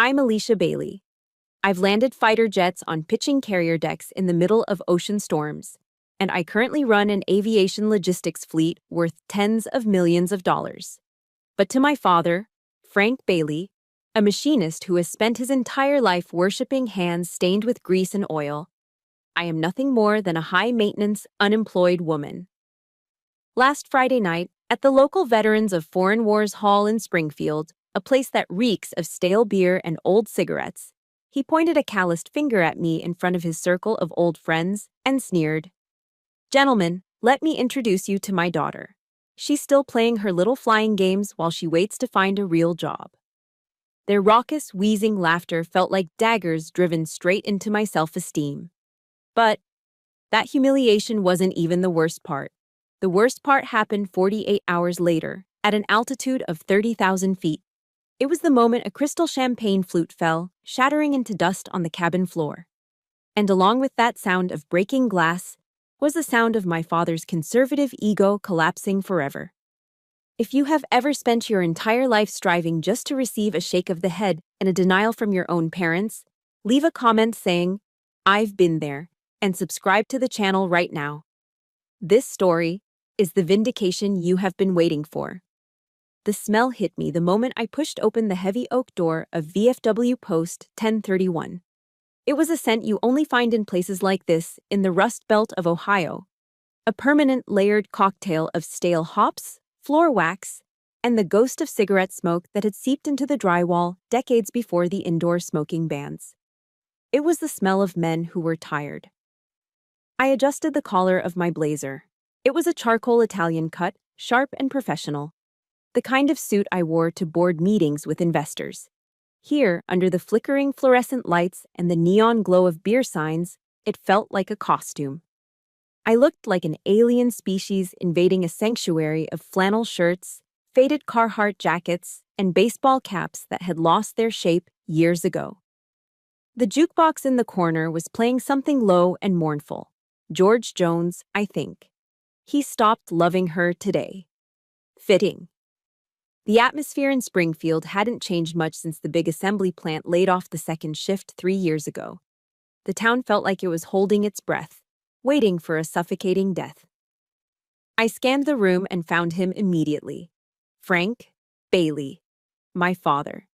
I'm Alicia Bailey. I've landed fighter jets on pitching carrier decks in the middle of ocean storms, and I currently run an aviation logistics fleet worth tens of millions of dollars. But to my father, Frank Bailey, a machinist who has spent his entire life worshiping hands stained with grease and oil, I am nothing more than a high-maintenance, unemployed woman. Last Friday night, at the local Veterans of Foreign Wars Hall in Springfield, a place that reeks of stale beer and old cigarettes, he pointed a calloused finger at me in front of his circle of old friends and sneered. "Gentlemen, let me introduce you to my daughter. She's still playing her little flying games while she waits to find a real job." Their raucous, wheezing laughter felt like daggers driven straight into my self-esteem. But that humiliation wasn't even the worst part. The worst part happened 48 hours later, at an altitude of 30,000 feet. It was the moment a crystal champagne flute fell, shattering into dust on the cabin floor. And along with that sound of breaking glass was the sound of my father's conservative ego collapsing forever. If you have ever spent your entire life striving just to receive a shake of the head and a denial from your own parents, leave a comment saying, "I've been there," and subscribe to the channel right now. This story is the vindication you have been waiting for. The smell hit me the moment I pushed open the heavy oak door of VFW Post 1031. It was a scent you only find in places like this in the Rust Belt of Ohio. A permanent layered cocktail of stale hops, floor wax, and the ghost of cigarette smoke that had seeped into the drywall decades before the indoor smoking bans. It was the smell of men who were tired. I adjusted the collar of my blazer. It was a charcoal Italian cut, sharp and professional. The kind of suit I wore to board meetings with investors. Here, under the flickering fluorescent lights and the neon glow of beer signs, it felt like a costume. I looked like an alien species invading a sanctuary of flannel shirts, faded Carhartt jackets, and baseball caps that had lost their shape years ago. The jukebox in the corner was playing something low and mournful. George Jones, I think. He stopped loving her today. Fitting. The atmosphere in Springfield hadn't changed much since the big assembly plant laid off the second shift 3 years ago. The town felt like it was holding its breath, waiting for a suffocating death. I scanned the room and found him immediately. Frank Bailey, my father.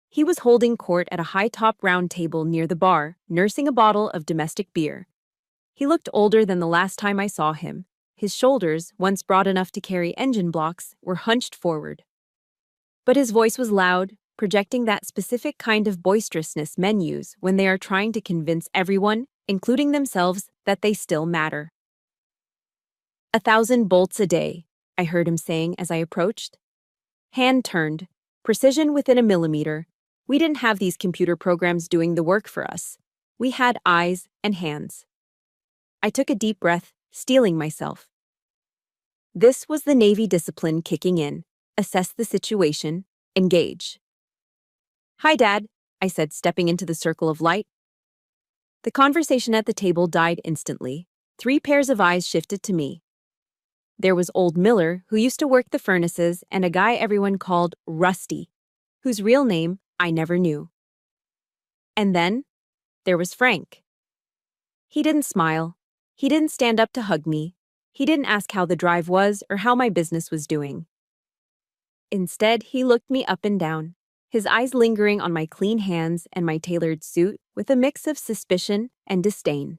He was holding court at a high-top round table near the bar, nursing a bottle of domestic beer. He looked older than the last time I saw him. His shoulders, once broad enough to carry engine blocks, were hunched forward. But his voice was loud, projecting that specific kind of boisterousness men use when they are trying to convince everyone, including themselves, that they still matter. "1,000 bolts a day," I heard him saying as I approached. Hand turned, precision within a millimeter. We didn't have these computer programs doing the work for us. We had eyes and hands. I took a deep breath, steeling myself. This was the Navy discipline kicking in. Assess the situation. Engage. "Hi, Dad," I said, stepping into the circle of light. The conversation at the table died instantly. 3 pairs of eyes shifted to me. There was old Miller, who used to work the furnaces, and a guy everyone called Rusty, whose real name I never knew. And then there was Frank. He didn't smile. He didn't stand up to hug me. He didn't ask how the drive was or how my business was doing. Instead, he looked me up and down, his eyes lingering on my clean hands and my tailored suit with a mix of suspicion and disdain.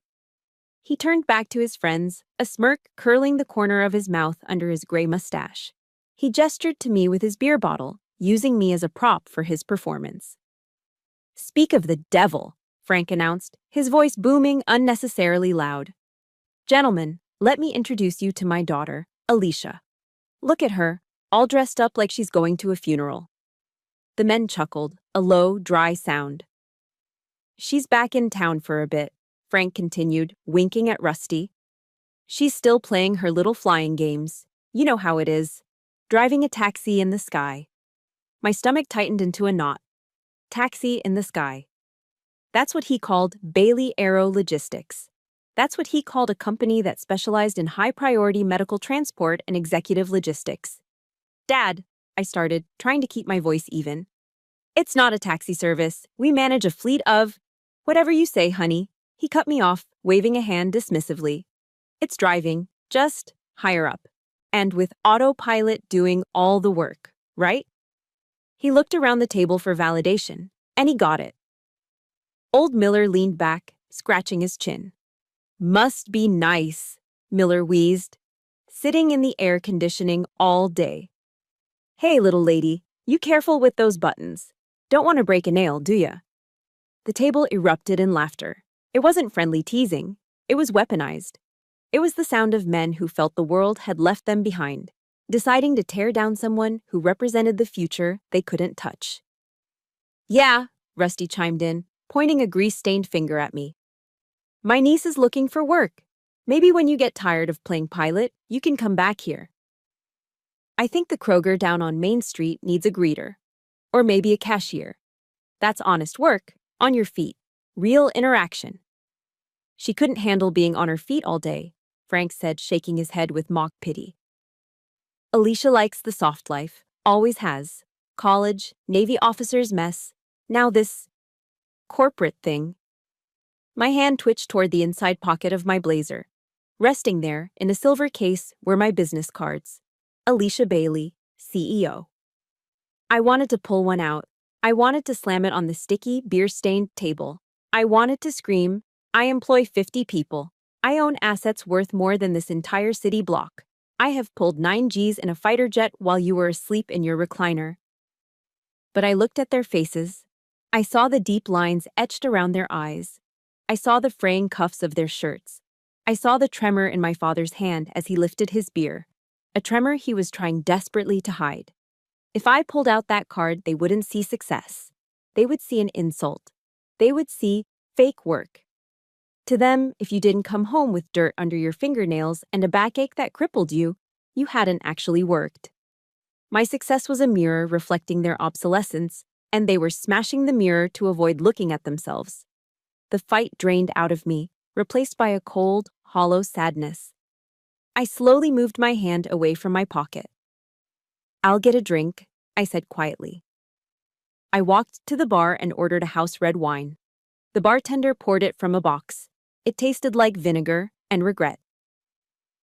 He turned back to his friends, a smirk curling the corner of his mouth under his gray mustache. He gestured to me with his beer bottle, using me as a prop for his performance. "Speak of the devil," Frank announced, his voice booming unnecessarily loud. "Gentlemen, let me introduce you to my daughter, Alicia. Look at her, all dressed up like she's going to a funeral." The men chuckled, a low, dry sound. "She's back in town for a bit," Frank continued, winking at Rusty. "She's still playing her little flying games. You know how it is. Driving a taxi in the sky." My stomach tightened into a knot. Taxi in the sky. That's what he called Bailey Aero Logistics. That's what he called a company that specialized in high-priority medical transport and executive logistics. "Dad," I started, trying to keep my voice even. It's not a taxi service. We manage a fleet of… Whatever you say, honey. He cut me off, waving a hand dismissively. It's driving, just higher up. And with autopilot doing all the work, right? He looked around the table for validation, and he got it. Old Miller leaned back, scratching his chin. Must be nice, Miller wheezed, sitting in the air conditioning all day. Hey, little lady, you careful with those buttons. Don't want to break a nail, do ya? The table erupted in laughter. It wasn't friendly teasing. It was weaponized. It was the sound of men who felt the world had left them behind, deciding to tear down someone who represented the future they couldn't touch. Yeah, Rusty chimed in, pointing a grease-stained finger at me. My niece is looking for work. Maybe when you get tired of playing pilot, you can come back here. I think the Kroger down on Main Street needs a greeter. Or maybe a cashier. That's honest work, on your feet, real interaction. She couldn't handle being on her feet all day, Frank said, shaking his head with mock pity. Alicia likes the soft life, always has. College, Navy officer's mess, now this corporate thing. My hand twitched toward the inside pocket of my blazer. Resting there, in a silver case, were my business cards. Alicia Bailey, CEO. I wanted to pull one out. I wanted to slam it on the sticky, beer-stained table. I wanted to scream, I employ 50 people. I own assets worth more than this entire city block. I have pulled 9 Gs in a fighter jet while you were asleep in your recliner. But I looked at their faces. I saw the deep lines etched around their eyes. I saw the fraying cuffs of their shirts. I saw the tremor in my father's hand as he lifted his beer, a tremor he was trying desperately to hide. If I pulled out that card, they wouldn't see success. They would see an insult. They would see fake work. To them, if you didn't come home with dirt under your fingernails and a backache that crippled you, you hadn't actually worked. My success was a mirror reflecting their obsolescence, and they were smashing the mirror to avoid looking at themselves. The fight drained out of me, replaced by a cold, hollow sadness. I slowly moved my hand away from my pocket. I'll get a drink, I said quietly. I walked to the bar and ordered a house red wine. The bartender poured it from a box. It tasted like vinegar and regret.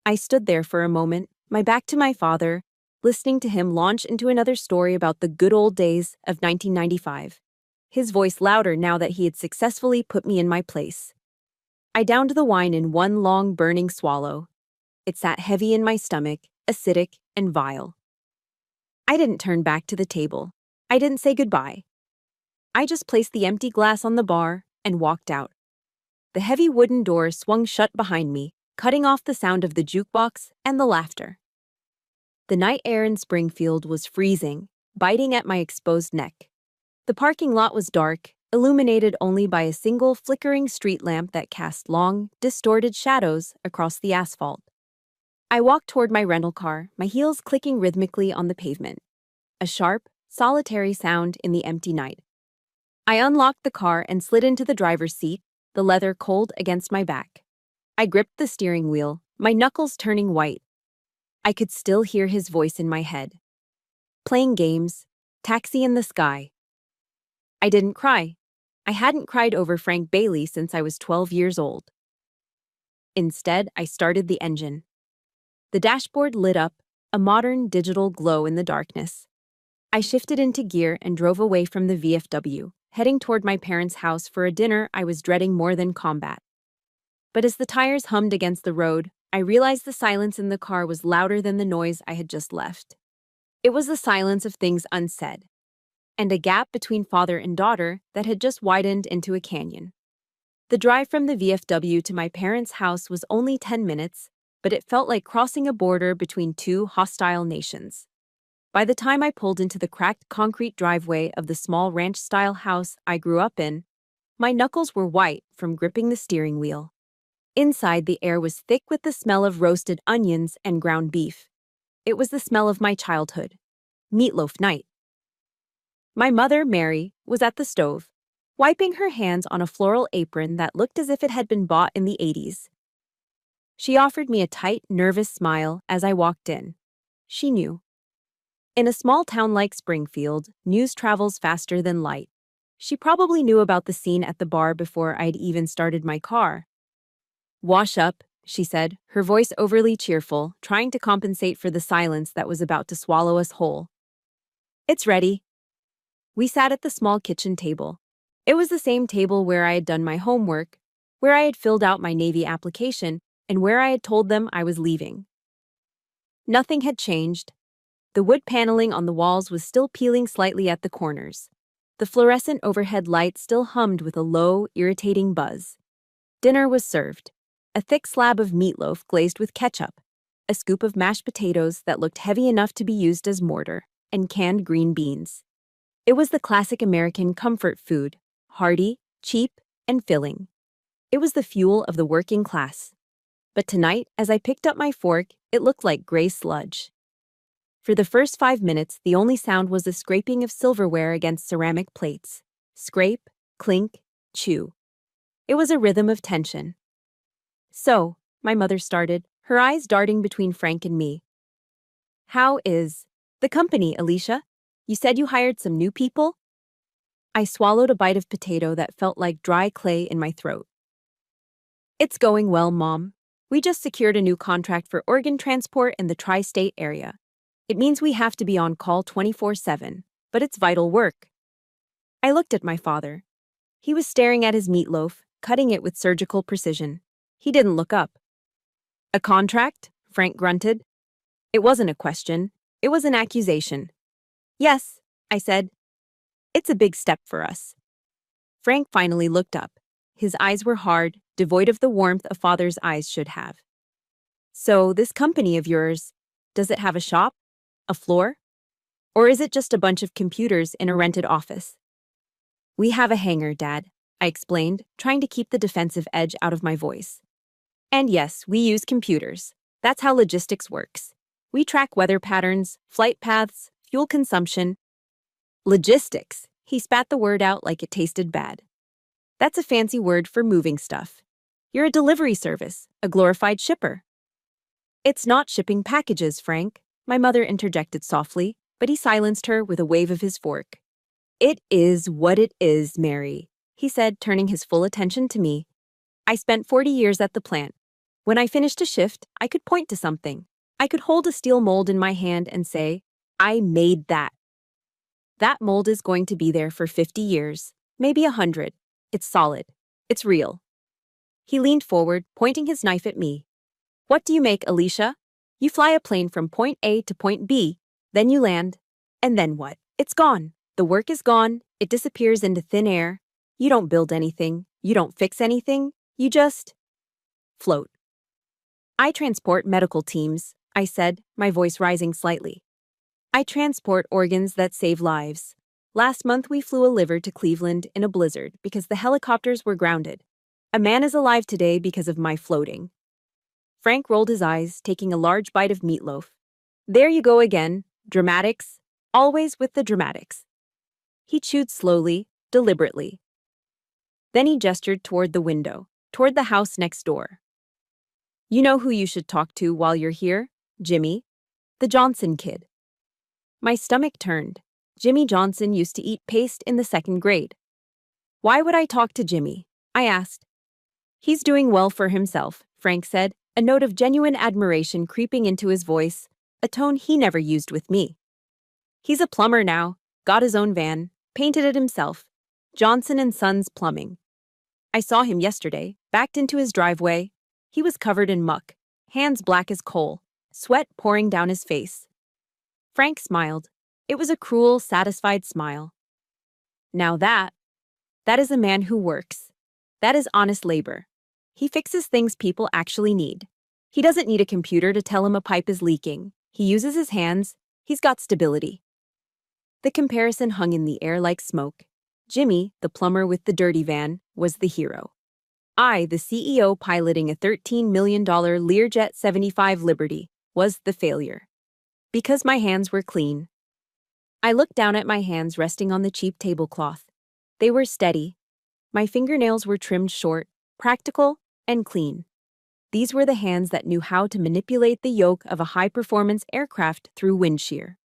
I stood there for a moment, my back to my father, listening to him launch into another story about the good old days of 1995. His voice louder now that he had successfully put me in my place. I downed the wine in one long burning swallow. It sat heavy in my stomach, acidic and vile. I didn't turn back to the table. I didn't say goodbye. I just placed the empty glass on the bar and walked out. The heavy wooden door swung shut behind me, cutting off the sound of the jukebox and the laughter. The night air in Springfield was freezing, biting at my exposed neck. The parking lot was dark, illuminated only by a single flickering street lamp that cast long, distorted shadows across the asphalt. I walked toward my rental car, my heels clicking rhythmically on the pavement. A sharp, solitary sound in the empty night. I unlocked the car and slid into the driver's seat, the leather cold against my back. I gripped the steering wheel, my knuckles turning white. I could still hear his voice in my head. Playing games, taxi in the sky. I didn't cry. I hadn't cried over Frank Bailey since I was 12 years old. Instead, I started the engine. The dashboard lit up, a modern digital glow in the darkness. I shifted into gear and drove away from the VFW, heading toward my parents' house for a dinner I was dreading more than combat. But as the tires hummed against the road, I realized the silence in the car was louder than the noise I had just left. It was the silence of things unsaid, and a gap between father and daughter that had just widened into a canyon. The drive from the VFW to my parents' house was only 10 minutes, but it felt like crossing a border between two hostile nations. By the time I pulled into the cracked concrete driveway of the small ranch-style house I grew up in, my knuckles were white from gripping the steering wheel. Inside, the air was thick with the smell of roasted onions and ground beef. It was the smell of my childhood. Meatloaf night. My mother, Mary, was at the stove, wiping her hands on a floral apron that looked as if it had been bought in the 80s. She offered me a tight, nervous smile as I walked in. She knew. In a small town like Springfield, news travels faster than light. She probably knew about the scene at the bar before I'd even started my car. Wash up, she said, her voice overly cheerful, trying to compensate for the silence that was about to swallow us whole. It's ready. We sat at the small kitchen table. It was the same table where I had done my homework, where I had filled out my Navy application, and where I had told them I was leaving. Nothing had changed. The wood paneling on the walls was still peeling slightly at the corners. The fluorescent overhead light still hummed with a low, irritating buzz. Dinner was served. A thick slab of meatloaf glazed with ketchup, a scoop of mashed potatoes that looked heavy enough to be used as mortar, and canned green beans. It was the classic American comfort food, hearty, cheap, and filling. It was the fuel of the working class. But tonight, as I picked up my fork, it looked like gray sludge. For the first 5 minutes, the only sound was the scraping of silverware against ceramic plates. Scrape, clink, chew. It was a rhythm of tension. So, my mother started, her eyes darting between Frank and me. How is the company, Alicia? You said you hired some new people? I swallowed a bite of potato that felt like dry clay in my throat. It's going well, Mom. We just secured a new contract for organ transport in the tri-state area. It means we have to be on call 24/7, but it's vital work. I looked at my father. He was staring at his meatloaf, cutting it with surgical precision. He didn't look up. A contract? Frank grunted. It wasn't a question. It was an accusation. Yes, I said. It's a big step for us. Frank finally looked up. His eyes were hard, devoid of the warmth a father's eyes should have. So, this company of yours, does it have a shop? A floor? Or is it just a bunch of computers in a rented office? We have a hangar, Dad, I explained, trying to keep the defensive edge out of my voice. And yes, we use computers. That's how logistics works. We track weather patterns, flight paths, fuel consumption. Logistics. He spat the word out like it tasted bad. That's a fancy word for moving stuff. You're a delivery service, a glorified shipper. It's not shipping packages, Frank, my mother interjected softly, but he silenced her with a wave of his fork. It is what it is, Mary, he said, turning his full attention to me. I spent 40 years at the plant. When I finished a shift, I could point to something. I could hold a steel mold in my hand and say, I made that. That mold is going to be there for 50 years, maybe 100. It's solid. It's real. He leaned forward, pointing his knife at me. What do you make, Alicia? You fly a plane from point A to point B, then you land. And then what? It's gone. The work is gone. It disappears into thin air. You don't build anything. You don't fix anything. You just float. I transport medical teams, I said, my voice rising slightly. I transport organs that save lives. Last month we flew a liver to Cleveland in a blizzard because the helicopters were grounded. A man is alive today because of my floating. Frank rolled his eyes, taking a large bite of meatloaf. There you go again, dramatics. Always with the dramatics. He chewed slowly, deliberately. Then he gestured toward the window, toward the house next door. You know who you should talk to while you're here? Jimmy. The Johnson kid. My stomach turned. Jimmy Johnson used to eat paste in the 2nd grade. Why would I talk to Jimmy? I asked. He's doing well for himself, Frank said, a note of genuine admiration creeping into his voice, a tone he never used with me. He's a plumber now, got his own van, painted it himself. Johnson & Sons Plumbing. I saw him yesterday, backed into his driveway. He was covered in muck, hands black as coal, sweat pouring down his face. Frank smiled. It was a cruel, satisfied smile. Now that is a man who works. That is honest labor. He fixes things people actually need. He doesn't need a computer to tell him a pipe is leaking. He uses his hands. He's got stability. The comparison hung in the air like smoke. Jimmy, the plumber with the dirty van, was the hero. I, the CEO piloting a $13 million Learjet 75 Liberty, was the failure. Because my hands were clean. I looked down at my hands resting on the cheap tablecloth. They were steady. My fingernails were trimmed short, practical, and clean. These were the hands that knew how to manipulate the yoke of a high-performance aircraft through wind shear.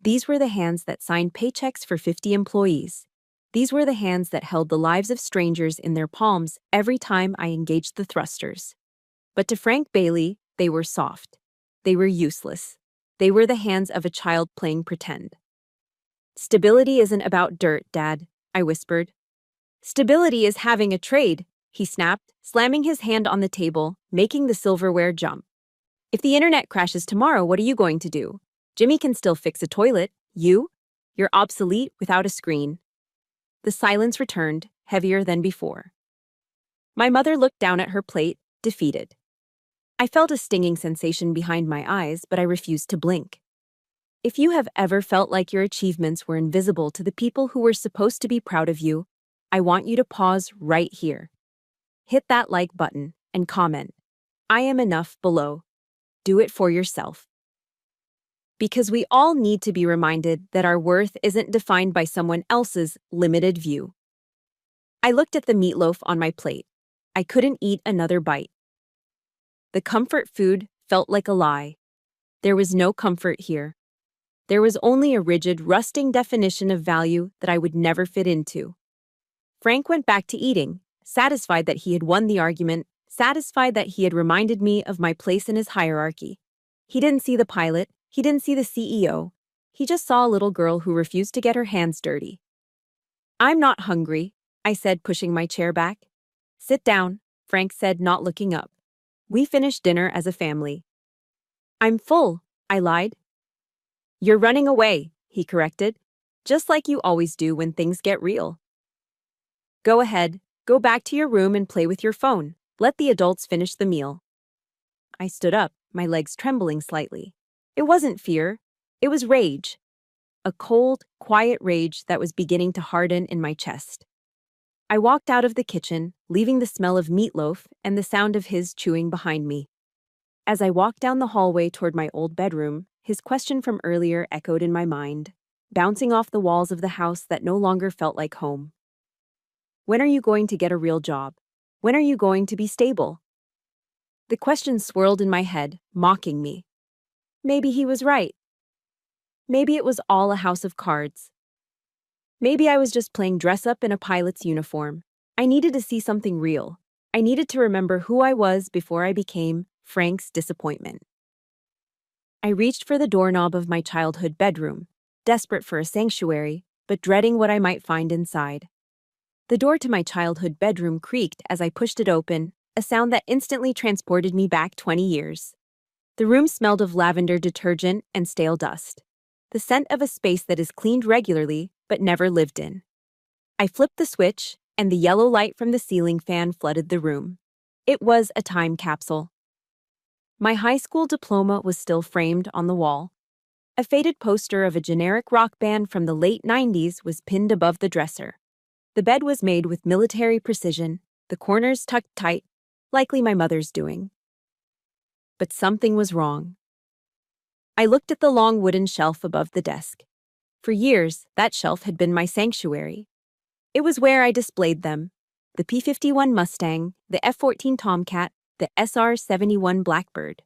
These were the hands that signed paychecks for 50 employees. These were the hands that held the lives of strangers in their palms every time I engaged the thrusters. But to Frank Bailey, they were soft. They were useless. They were the hands of a child playing pretend. "Stability isn't about dirt, Dad," I whispered. "Stability is having a trade," he snapped, slamming his hand on the table, making the silverware jump. "If the internet crashes tomorrow, what are you going to do? Jimmy can still fix a toilet. You're obsolete without a screen." The silence returned, heavier than before. My mother looked down at her plate, defeated. I felt a stinging sensation behind my eyes, but I refused to blink. If you have ever felt like your achievements were invisible to the people who were supposed to be proud of you, I want you to pause right here. Hit that like button and comment, "I am enough" below. Do it for yourself. Because we all need to be reminded that our worth isn't defined by someone else's limited view. I looked at the meatloaf on my plate. I couldn't eat another bite. The comfort food felt like a lie. There was no comfort here. There was only a rigid, rusting definition of value that I would never fit into. Frank went back to eating, satisfied that he had won the argument, satisfied that he had reminded me of my place in his hierarchy. He didn't see the pilot, he didn't see the CEO. He just saw a little girl who refused to get her hands dirty. "I'm not hungry," I said, pushing my chair back. "Sit down," Frank said, not looking up. "We finished dinner as a family." "I'm full," I lied. "You're running away," he corrected, "just like you always do when things get real." "Go ahead, go back to your room and play with your phone. Let the adults finish the meal." I stood up, my legs trembling slightly. It wasn't fear, it was rage. A cold, quiet rage that was beginning to harden in my chest. I walked out of the kitchen, leaving the smell of meatloaf and the sound of his chewing behind me. As I walked down the hallway toward my old bedroom, his question from earlier echoed in my mind, bouncing off the walls of the house that no longer felt like home. "When are you going to get a real job? When are you going to be stable?" The question swirled in my head, mocking me. Maybe he was right. Maybe it was all a house of cards. Maybe I was just playing dress-up in a pilot's uniform. I needed to see something real. I needed to remember who I was before I became Frank's disappointment. I reached for the doorknob of my childhood bedroom, desperate for a sanctuary, but dreading what I might find inside. The door to my childhood bedroom creaked as I pushed it open, a sound that instantly transported me back 20 years. The room smelled of lavender detergent and stale dust, the scent of a space that is cleaned regularly but never lived in. I flipped the switch, and the yellow light from the ceiling fan flooded the room. It was a time capsule. My high school diploma was still framed on the wall. A faded poster of a generic rock band from the late 90s was pinned above the dresser. The bed was made with military precision, the corners tucked tight, likely my mother's doing. But something was wrong. I looked at the long wooden shelf above the desk. For years, that shelf had been my sanctuary. It was where I displayed them: the P-51 Mustang, the F-14 Tomcat, the SR-71 Blackbird.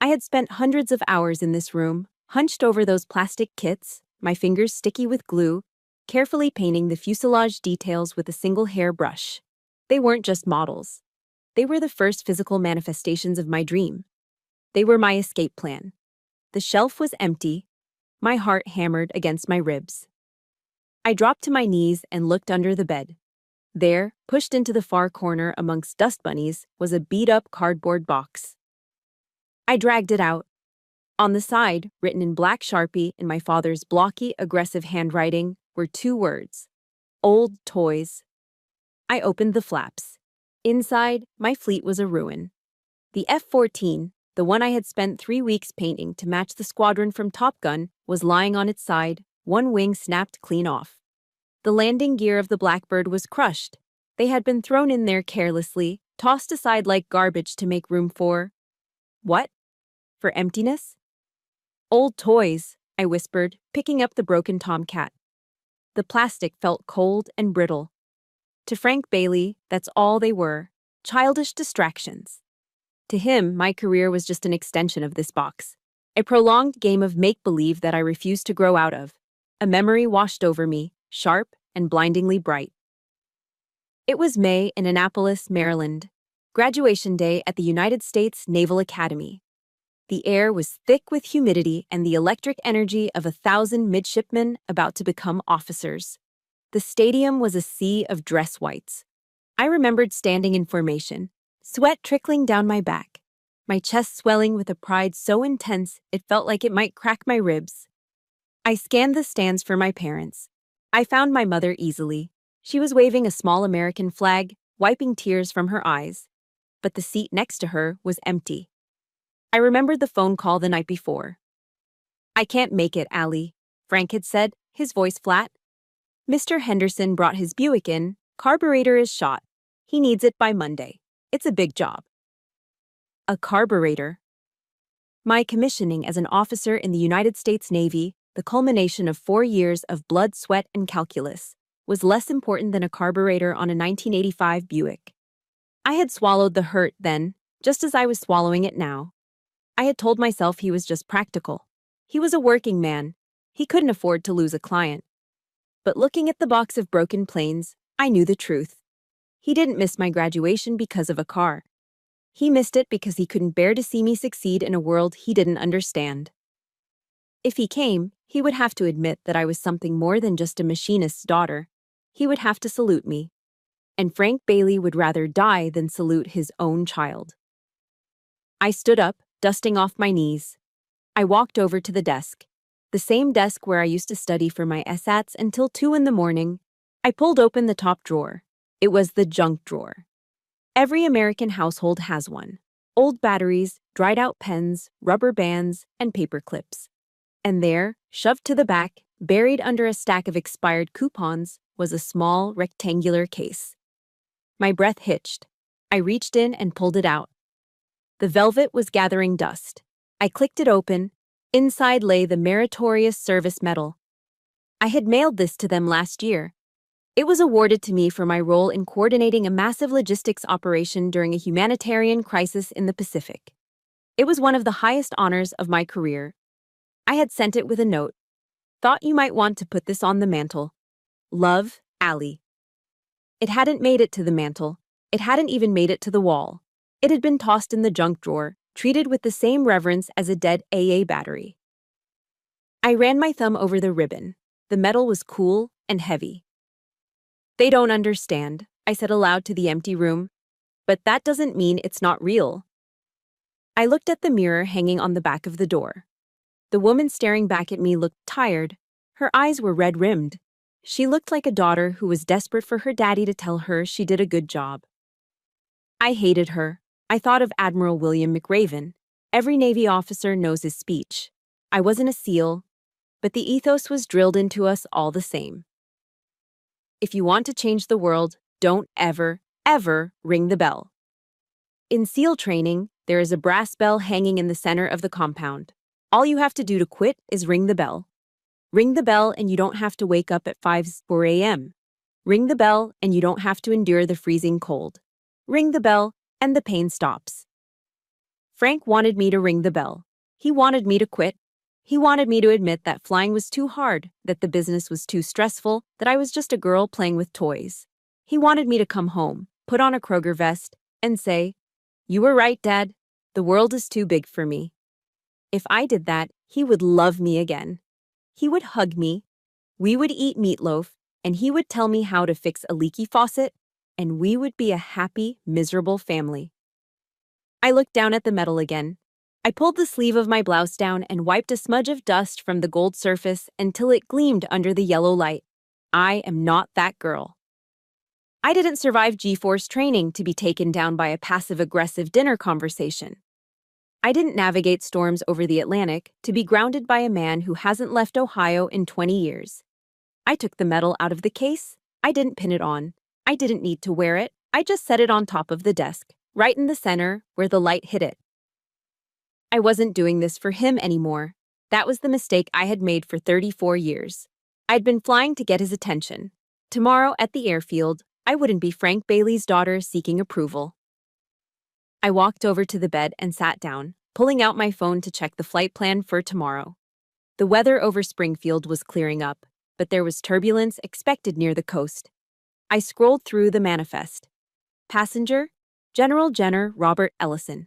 I had spent hundreds of hours in this room, hunched over those plastic kits, my fingers sticky with glue, carefully painting the fuselage details with a single hair brush. They weren't just models. They were the first physical manifestations of my dream. They were my escape plan. The shelf was empty. My heart hammered against my ribs. I dropped to my knees and looked under the bed. There, pushed into the far corner amongst dust bunnies, was a beat-up cardboard box. I dragged it out. On the side, written in black Sharpie in my father's blocky, aggressive handwriting, were 2 words: "Old Toys." I opened the flaps. Inside, my fleet was a ruin. The F-14, the one I had spent 3 weeks painting to match the squadron from Top Gun, was lying on its side, one wing snapped clean off. The landing gear of the Blackbird was crushed. They had been thrown in there carelessly, tossed aside like garbage to make room for... what? For emptiness? "Old toys," I whispered, picking up the broken Tomcat. The plastic felt cold and brittle. To Frank Bailey, that's all they were: childish distractions. To him, my career was just an extension of this box. A prolonged game of make-believe that I refused to grow out of. A memory washed over me, sharp and blindingly bright. It was May in Annapolis, Maryland, graduation day at the United States Naval Academy. The air was thick with humidity and the electric energy of 1,000 midshipmen about to become officers. The stadium was a sea of dress whites. I remembered standing in formation, sweat trickling down my back, my chest swelling with a pride so intense it felt like it might crack my ribs. I scanned the stands for my parents. I found my mother easily. She was waving a small American flag, wiping tears from her eyes. But the seat next to her was empty. I remembered the phone call the night before. "I can't make it, Allie," Frank had said, his voice flat. "Mr. Henderson brought his Buick in. Carburetor is shot. He needs it by Monday. It's a big job." A carburetor. My commissioning as an officer in the United States Navy, the culmination of 4 years of blood, sweat, and calculus, was less important than a carburetor on a 1985 Buick. I had swallowed the hurt then, just as I was swallowing it now. I had told myself he was just practical. He was a working man. He couldn't afford to lose a client. But looking at the box of broken planes, I knew the truth. He didn't miss my graduation because of a car. He missed it because he couldn't bear to see me succeed in a world he didn't understand. If he came, he would have to admit that I was something more than just a machinist's daughter. He would have to salute me. And Frank Bailey would rather die than salute his own child. I stood up, dusting off my knees. I walked over to the desk, the same desk where I used to study for my SATs until 2 in the morning. I pulled open the top drawer. It was the junk drawer. Every American household has one. Old batteries, dried-out pens, rubber bands, and paper clips. And there, shoved to the back, buried under a stack of expired coupons, was a small, rectangular case. My breath hitched. I reached in and pulled it out. The velvet was gathering dust. I clicked it open. Inside lay the Meritorious Service Medal. I had mailed this to them last year. It was awarded to me for my role in coordinating a massive logistics operation during a humanitarian crisis in the Pacific. It was one of the highest honors of my career. I had sent it with a note. "Thought you might want to put this on the mantle. Love, Allie." It hadn't made it to the mantle. It hadn't even made it to the wall. It had been tossed in the junk drawer, treated with the same reverence as a dead AA battery. I ran my thumb over the ribbon. The metal was cool and heavy. "They don't understand," I said aloud to the empty room. "But that doesn't mean it's not real." I looked at the mirror hanging on the back of the door. The woman staring back at me looked tired. Her eyes were red-rimmed. She looked like a daughter who was desperate for her daddy to tell her she did a good job. I hated her. I thought of Admiral William McRaven. Every Navy officer knows his speech. I wasn't a SEAL, but the ethos was drilled into us all the same. If you want to change the world, don't ever, ever ring the bell. In SEAL training, there is a brass bell hanging in the center of the compound. All you have to do to quit is ring the bell. Ring the bell and you don't have to wake up at 4 a.m. Ring the bell and you don't have to endure the freezing cold. Ring the bell and the pain stops. Frank wanted me to ring the bell. He wanted me to quit. He wanted me to admit that flying was too hard, that the business was too stressful, that I was just a girl playing with toys. He wanted me to come home, put on a Kroger vest, and say, "You were right, Dad. The world is too big for me." If I did that, he would love me again. He would hug me. We would eat meatloaf, and he would tell me how to fix a leaky faucet, and we would be a happy, miserable family. I looked down at the metal again. I pulled the sleeve of my blouse down and wiped a smudge of dust from the gold surface until it gleamed under the yellow light. I am not that girl. I didn't survive G-Force training to be taken down by a passive-aggressive dinner conversation. I didn't navigate storms over the Atlantic to be grounded by a man who hasn't left Ohio in 20 years. I took the medal out of the case. I didn't pin it on. I didn't need to wear it. I just set it on top of the desk, right in the center where the light hit it. I wasn't doing this for him anymore. That was the mistake I had made for 34 years. I'd been flying to get his attention. Tomorrow at the airfield, I wouldn't be Frank Bailey's daughter seeking approval. I walked over to the bed and sat down. pulling out my phone to check the flight plan for tomorrow. The weather over Springfield was clearing up, but there was turbulence expected near the coast. I scrolled through the manifest. Passenger, General Jenner Robert Ellison.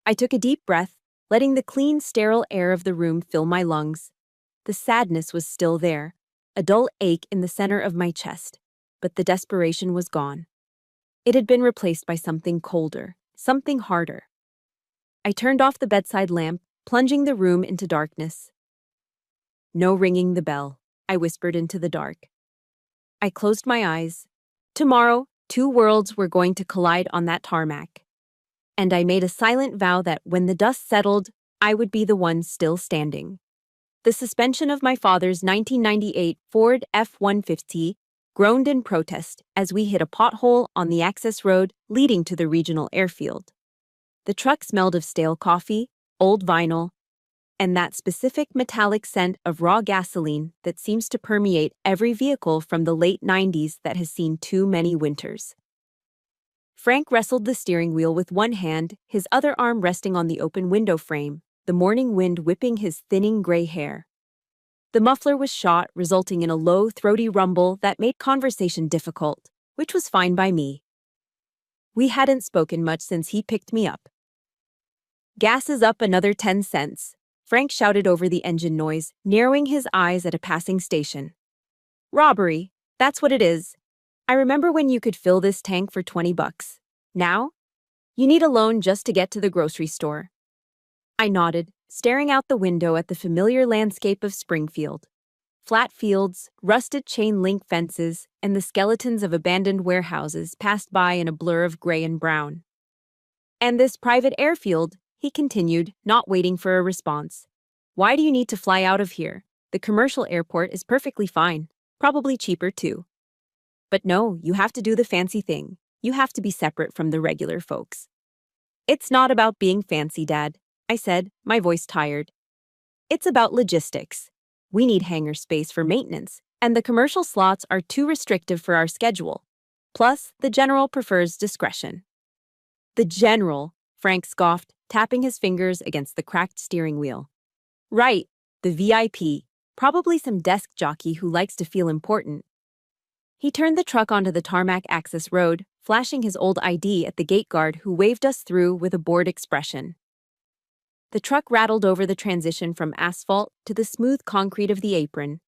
I took a deep breath, letting the clean, sterile air of the room fill my lungs. The sadness was still there, a dull ache in the center of my chest, but the desperation was gone. It had been replaced by something colder, something harder. I turned off the bedside lamp, plunging the room into darkness. No ringing the bell, I whispered into the dark. I closed my eyes. Tomorrow, two worlds were going to collide on that tarmac. And I made a silent vow that when the dust settled, I would be the one still standing. The suspension of my father's 1998 Ford F-150 groaned in protest as we hit a pothole on the access road leading to the regional airfield. The truck smelled of stale coffee, old vinyl, and that specific metallic scent of raw gasoline that seems to permeate every vehicle from the late 90s that has seen too many winters. Frank wrestled the steering wheel with one hand, his other arm resting on the open window frame, the morning wind whipping his thinning gray hair. The muffler was shot, resulting in a low, throaty rumble that made conversation difficult, which was fine by me. We hadn't spoken much since he picked me up. "Gas is up another 10 cents, Frank shouted over the engine noise, narrowing his eyes at a passing station. "Robbery, that's what it is. I remember when you could fill this tank for $20. Now, you need a loan just to get to the grocery store." I nodded, staring out the window at the familiar landscape of Springfield. Flat fields, rusted chain-link fences, and the skeletons of abandoned warehouses passed by in a blur of gray and brown. "And this private airfield," he continued, not waiting for a response. "Why do you need to fly out of here? The commercial airport is perfectly fine, probably cheaper too. But no, you have to do the fancy thing. You have to be separate from the regular folks." "It's not about being fancy, Dad," I said, my voice tired. "It's about logistics. We need hangar space for maintenance, and the commercial slots are too restrictive for our schedule. Plus, the general prefers discretion." "The general," Frank scoffed, tapping his fingers against the cracked steering wheel. "Right, the VIP, probably some desk jockey who likes to feel important." He turned the truck onto the tarmac access road, flashing his old ID at the gate guard who waved us through with a bored expression. The truck rattled over the transition from asphalt to the smooth concrete of the apron.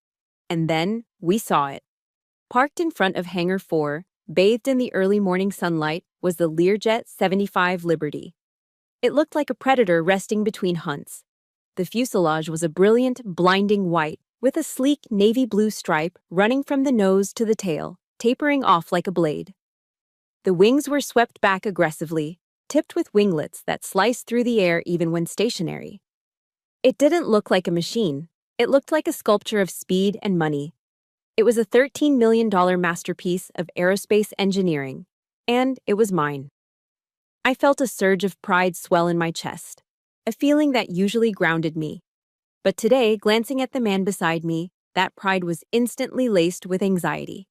And then we saw it. Parked in front of Hangar 4, bathed in the early morning sunlight, was the Learjet 75 Liberty. It looked like a predator resting between hunts. The fuselage was a brilliant, blinding white, with a sleek navy blue stripe running from the nose to the tail, tapering off like a blade. The wings were swept back aggressively, tipped with winglets that sliced through the air even when stationary. It didn't look like a machine. It looked like a sculpture of speed and money. It was a $13 million masterpiece of aerospace engineering, and it was mine. I felt a surge of pride swell in my chest, a feeling that usually grounded me. But today, glancing at the man beside me, that pride was instantly laced with anxiety.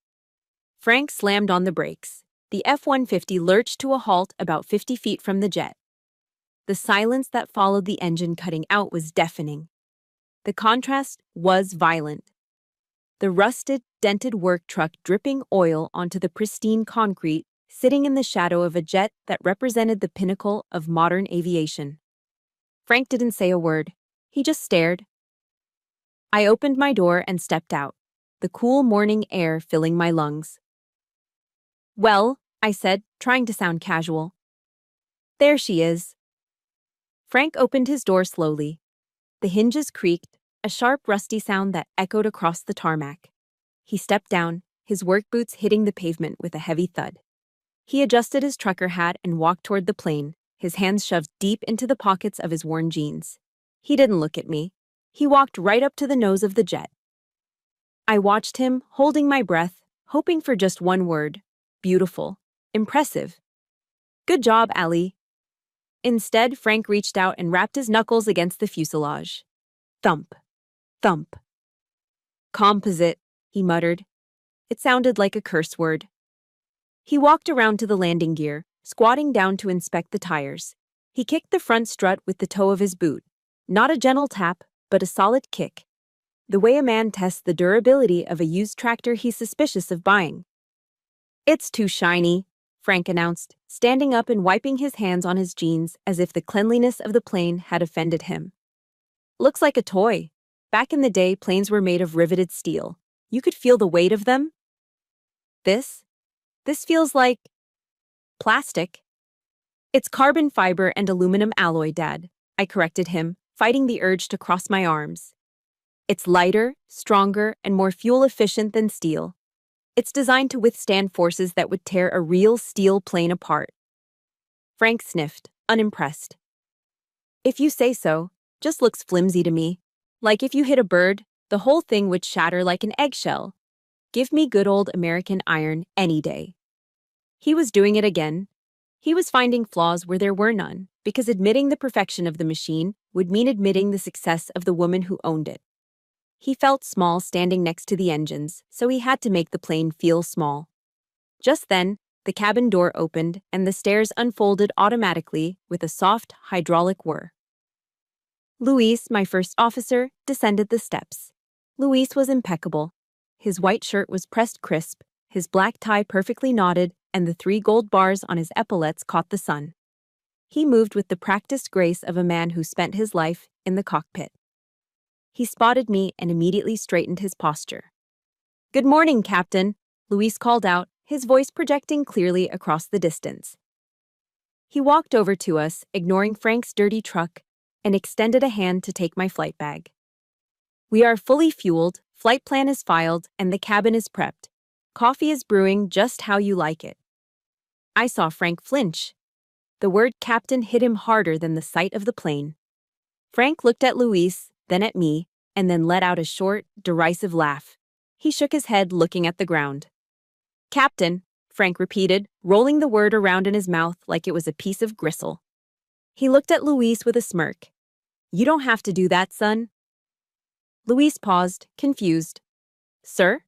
Frank slammed on the brakes. The F-150 lurched to a halt about 50 feet from the jet. The silence that followed the engine cutting out was deafening. The contrast was violent. The rusted, dented work truck dripping oil onto the pristine concrete, sitting in the shadow of a jet that represented the pinnacle of modern aviation. Frank didn't say a word. He just stared. I opened my door and stepped out, the cool morning air filling my lungs. "Well," I said, trying to sound casual. "There she is." Frank opened his door slowly. The hinges creaked, a sharp, rusty sound that echoed across the tarmac. He stepped down, his work boots hitting the pavement with a heavy thud. He adjusted his trucker hat and walked toward the plane, his hands shoved deep into the pockets of his worn jeans. He didn't look at me. He walked right up to the nose of the jet. I watched him, holding my breath, hoping for just one word. Beautiful. Impressive. "Good job, Ali." Instead, Frank reached out and rapped his knuckles against the fuselage. Thump. Thump. "Composite," he muttered. It sounded like a curse word. He walked around to the landing gear, squatting down to inspect the tires. He kicked the front strut with the toe of his boot. Not a gentle tap, but a solid kick. The way a man tests the durability of a used tractor he's suspicious of buying. "It's too shiny," Frank announced, standing up and wiping his hands on his jeans as if the cleanliness of the plane had offended him. "Looks like a toy. Back in the day, planes were made of riveted steel. You could feel the weight of them. This feels like plastic." "It's carbon fiber and aluminum alloy, Dad," I corrected him, fighting the urge to cross my arms. "It's lighter, stronger, and more fuel-efficient than steel. It's designed to withstand forces that would tear a real steel plane apart." Frank sniffed, unimpressed. "If you say so, just looks flimsy to me. Like if you hit a bird, the whole thing would shatter like an eggshell. Give me good old American iron any day." He was doing it again. He was finding flaws where there were none, because admitting the perfection of the machine would mean admitting the success of the woman who owned it. He felt small standing next to the engines, so he had to make the plane feel small. Just then, the cabin door opened and the stairs unfolded automatically with a soft, hydraulic whir. Luis, my first officer, descended the steps. Luis was impeccable. His white shirt was pressed crisp, his black tie perfectly knotted, and the 3 gold bars on his epaulets caught the sun. He moved with the practiced grace of a man who spent his life in the cockpit. He spotted me and immediately straightened his posture. "Good morning, Captain," Luis called out, his voice projecting clearly across the distance. He walked over to us, ignoring Frank's dirty truck, and extended a hand to take my flight bag. "We are fully fueled, flight plan is filed, and the cabin is prepped. Coffee is brewing just how you like it." I saw Frank flinch. The word captain hit him harder than the sight of the plane. Frank looked at Luis, then at me, and then let out a short, derisive laugh. He shook his head, looking at the ground. "Captain," Frank repeated, rolling the word around in his mouth like it was a piece of gristle. He looked at Luis with a smirk. "You don't have to do that, son." Luis paused, confused. "Sir?"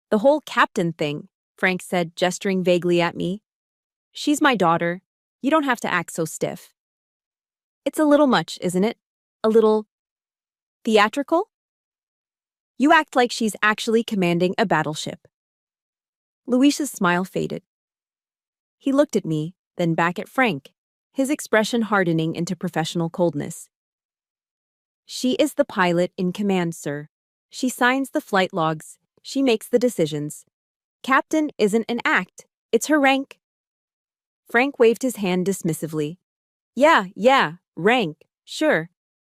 "The whole captain thing," Frank said, gesturing vaguely at me. "She's my daughter. You don't have to act so stiff." "It's a little much, isn't it? A little theatrical? You act like she's actually commanding a battleship." Luis's smile faded. He looked at me, then back at Frank, his expression hardening into professional coldness. "She is the pilot in command, sir. She signs the flight logs. She makes the decisions. Captain isn't an act. It's her rank." Frank waved his hand dismissively. Yeah, rank, sure.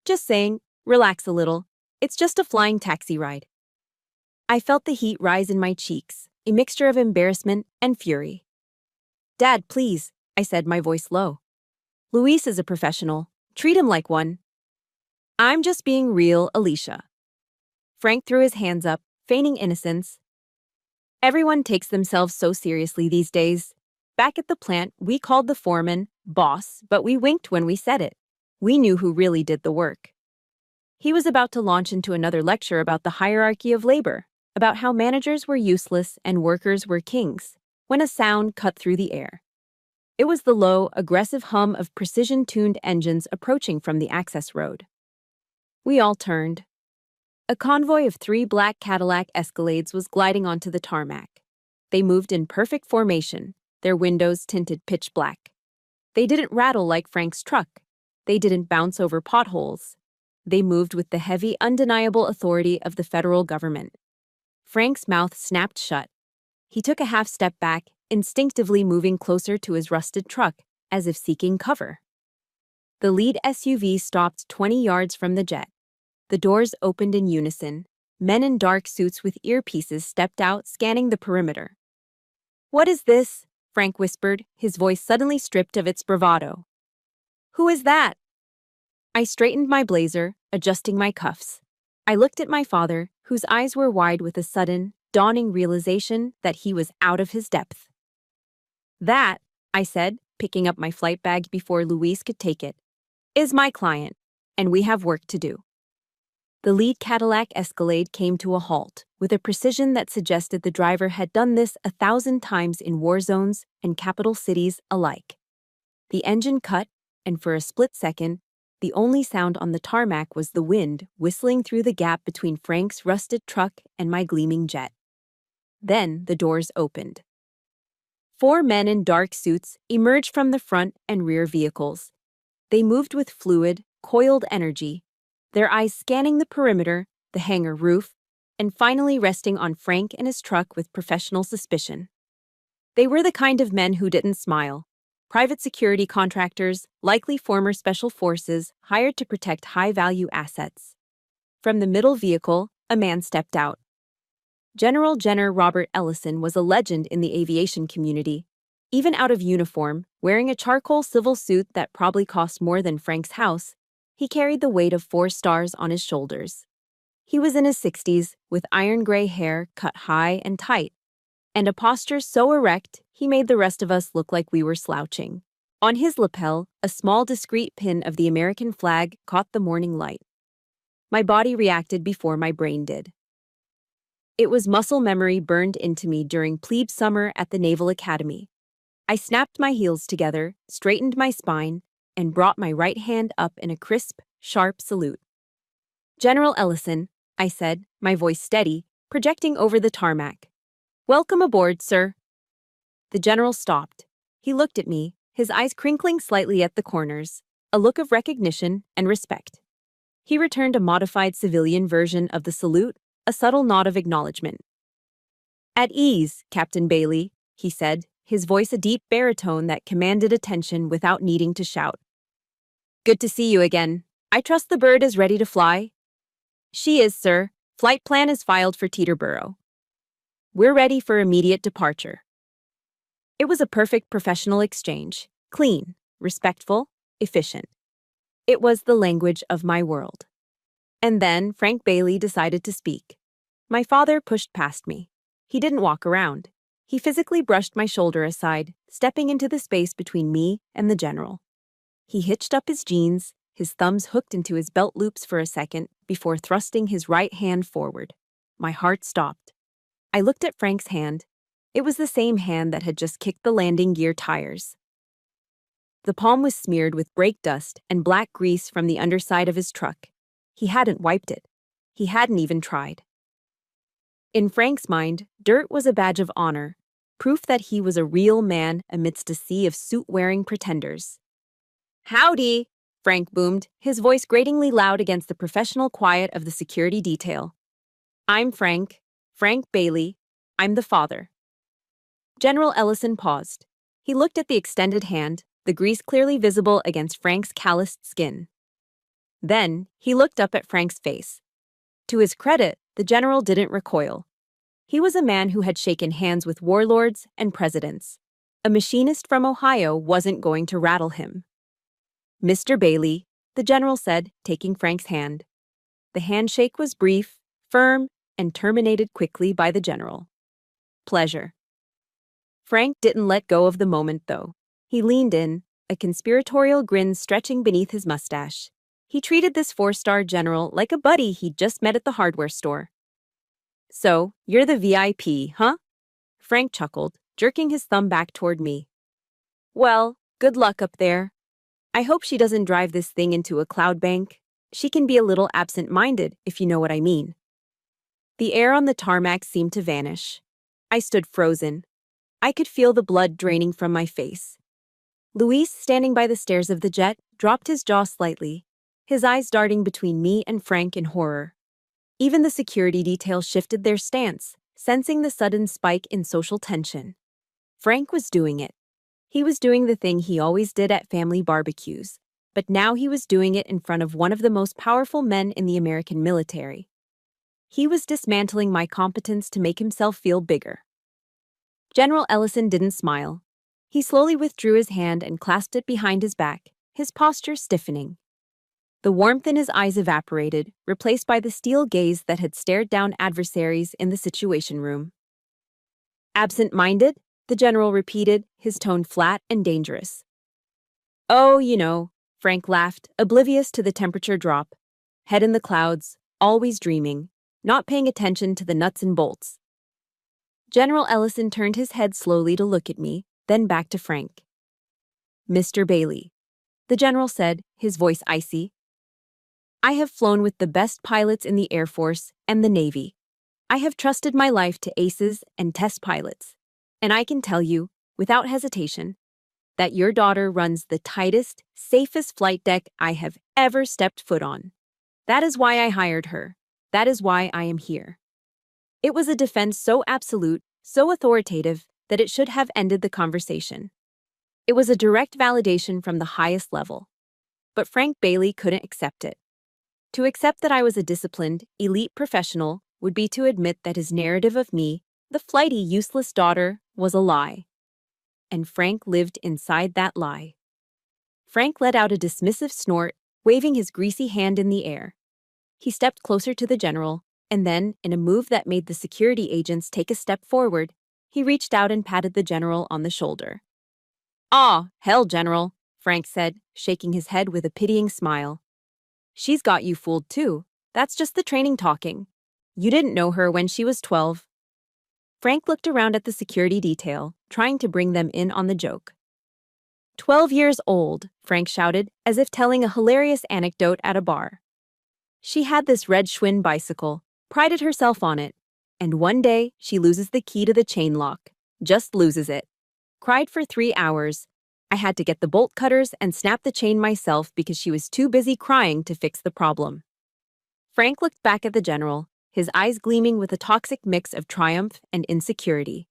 Just saying, relax a little. It's just a flying taxi ride." I felt the heat rise in my cheeks, a mixture of embarrassment and fury. "Dad, please," I said, my voice low. "Luis is a professional. Treat him like one." "I'm just being real, Alicia." Frank threw his hands up, feigning innocence. "Everyone takes themselves so seriously these days. Back at the plant, we called the foreman boss, but we winked when we said it. We knew who really did the work." He was about to launch into another lecture about the hierarchy of labor, about how managers were useless and workers were kings, when a sound cut through the air. It was the low, aggressive hum of precision-tuned engines approaching from the access road. We all turned. A convoy of 3 black Cadillac Escalades was gliding onto the tarmac. They moved in perfect formation, their windows tinted pitch black. They didn't rattle like Frank's truck. They didn't bounce over potholes. They moved with the heavy, undeniable authority of the federal government. Frank's mouth snapped shut. He took a half step back, instinctively moving closer to his rusted truck, as if seeking cover. The lead SUV stopped 20 yards from the jet. The doors opened in unison. Men in dark suits with earpieces stepped out, scanning the perimeter. "What is this?" Frank whispered, his voice suddenly stripped of its bravado. "Who is that?" I straightened my blazer, adjusting my cuffs. I looked at my father, whose eyes were wide with a sudden, dawning realization that he was out of his depth. "That," I said, picking up my flight bag before Luis could take it, "is my client, and we have work to do." The lead Cadillac Escalade came to a halt, with a precision that suggested the driver had done this 1,000 times in war zones and capital cities alike. The engine cut, and for a split second, the only sound on the tarmac was the wind whistling through the gap between Frank's rusted truck and my gleaming jet. Then the doors opened. 4 men in dark suits emerged from the front and rear vehicles. They moved with fluid, coiled energy, their eyes scanning the perimeter, the hangar roof, and finally resting on Frank and his truck with professional suspicion. They were the kind of men who didn't smile. Private security contractors, likely former special forces, hired to protect high-value assets. From the middle vehicle, a man stepped out. General Robert Ellison was a legend in the aviation community. Even out of uniform, wearing a charcoal civil suit that probably cost more than Frank's house, he carried the weight of 4 stars on his shoulders. He was in his 60s, with iron gray hair cut high and tight, and a posture so erect he made the rest of us look like we were slouching. On his lapel, a small discreet pin of the American flag caught the morning light. My body reacted before my brain did. It was muscle memory burned into me during plebe summer at the Naval Academy. I snapped my heels together, straightened my spine, and brought my right hand up in a crisp, sharp salute. "General Ellison," I said, my voice steady, projecting over the tarmac. "Welcome aboard, sir." The general stopped. He looked at me, his eyes crinkling slightly at the corners, a look of recognition and respect. He returned a modified civilian version of the salute, a subtle nod of acknowledgement. "At ease, Captain Bailey," he said, his voice a deep baritone that commanded attention without needing to shout. "Good to see you again. I trust the bird is ready to fly?" "She is, sir. Flight plan is filed for Teterboro. We're ready for immediate departure." It was a perfect professional exchange, clean, respectful, efficient. It was the language of my world. And then Frank Bailey decided to speak. My father pushed past me. He didn't walk around. He physically brushed my shoulder aside, stepping into the space between me and the general. He hitched up his jeans, his thumbs hooked into his belt loops for a second before thrusting his right hand forward. My heart stopped. I looked at Frank's hand. It was the same hand that had just kicked the landing gear tires. The palm was smeared with brake dust and black grease from the underside of his truck. He hadn't wiped it. He hadn't even tried. In Frank's mind, dirt was a badge of honor, proof that he was a real man amidst a sea of suit-wearing pretenders. "Howdy," Frank boomed, his voice gratingly loud against the professional quiet of the security detail. "I'm Frank Bailey. I'm the father." General Ellison paused. He looked at the extended hand, the grease clearly visible against Frank's calloused skin. Then, he looked up at Frank's face. To his credit, the general didn't recoil. He was a man who had shaken hands with warlords and presidents. A machinist from Ohio wasn't going to rattle him. "Mr. Bailey," the general said, taking Frank's hand. The handshake was brief, firm, and terminated quickly by the general. "Pleasure." Frank didn't let go of the moment, though. He leaned in, a conspiratorial grin stretching beneath his mustache. He treated this 4-star general like a buddy he'd just met at the hardware store. "So, you're the VIP, huh?" Frank chuckled, jerking his thumb back toward me. "Well, good luck up there. I hope she doesn't drive this thing into a cloud bank. She can be a little absent-minded, if you know what I mean." The air on the tarmac seemed to vanish. I stood frozen. I could feel the blood draining from my face. Luis, standing by the stairs of the jet, dropped his jaw slightly, his eyes darting between me and Frank in horror. Even the security detail shifted their stance, sensing the sudden spike in social tension. Frank was doing it. He was doing the thing he always did at family barbecues, but now he was doing it in front of one of the most powerful men in the American military. He was dismantling my competence to make himself feel bigger. General Ellison didn't smile. He slowly withdrew his hand and clasped it behind his back, his posture stiffening. The warmth in his eyes evaporated, replaced by the steel gaze that had stared down adversaries in the Situation Room. "Absent-minded?" the general repeated, his tone flat and dangerous. "Oh, you know," Frank laughed, oblivious to the temperature drop. Head in the clouds, always dreaming, not paying attention to the nuts and bolts. General Ellison turned his head slowly to look at me, then back to Frank. "Mr. Bailey." the general said, his voice icy. I have flown with the best pilots in the Air Force and the Navy. I have trusted my life to aces and test pilots. And I can tell you, without hesitation, that your daughter runs the tightest, safest flight deck I have ever stepped foot on. That is why I hired her. That is why I am here. It was a defense so absolute, so authoritative, that it should have ended the conversation. It was a direct validation from the highest level. But Frank Bailey couldn't accept it. To accept that I was a disciplined, elite professional would be to admit that his narrative of me, the flighty, useless daughter, was a lie. And Frank lived inside that lie. Frank let out a dismissive snort, waving his greasy hand in the air. He stepped closer to the general, and then, in a move that made the security agents take a step forward, he reached out and patted the general on the shoulder. "Aw, hell, General," Frank said, shaking his head with a pitying smile. "She's got you fooled too. That's just the training talking. You didn't know her when she was 12. Frank looked around at the security detail, trying to bring them in on the joke. 12 years old, Frank shouted, as if telling a hilarious anecdote at a bar. She had this red Schwinn bicycle, prided herself on it, and one day she loses the key to the chain lock. Just loses it. Cried for 3 hours. I had to get the bolt cutters and snap the chain myself because she was too busy crying to fix the problem." Frank looked back at the general, his eyes gleaming with a toxic mix of triumph and insecurity.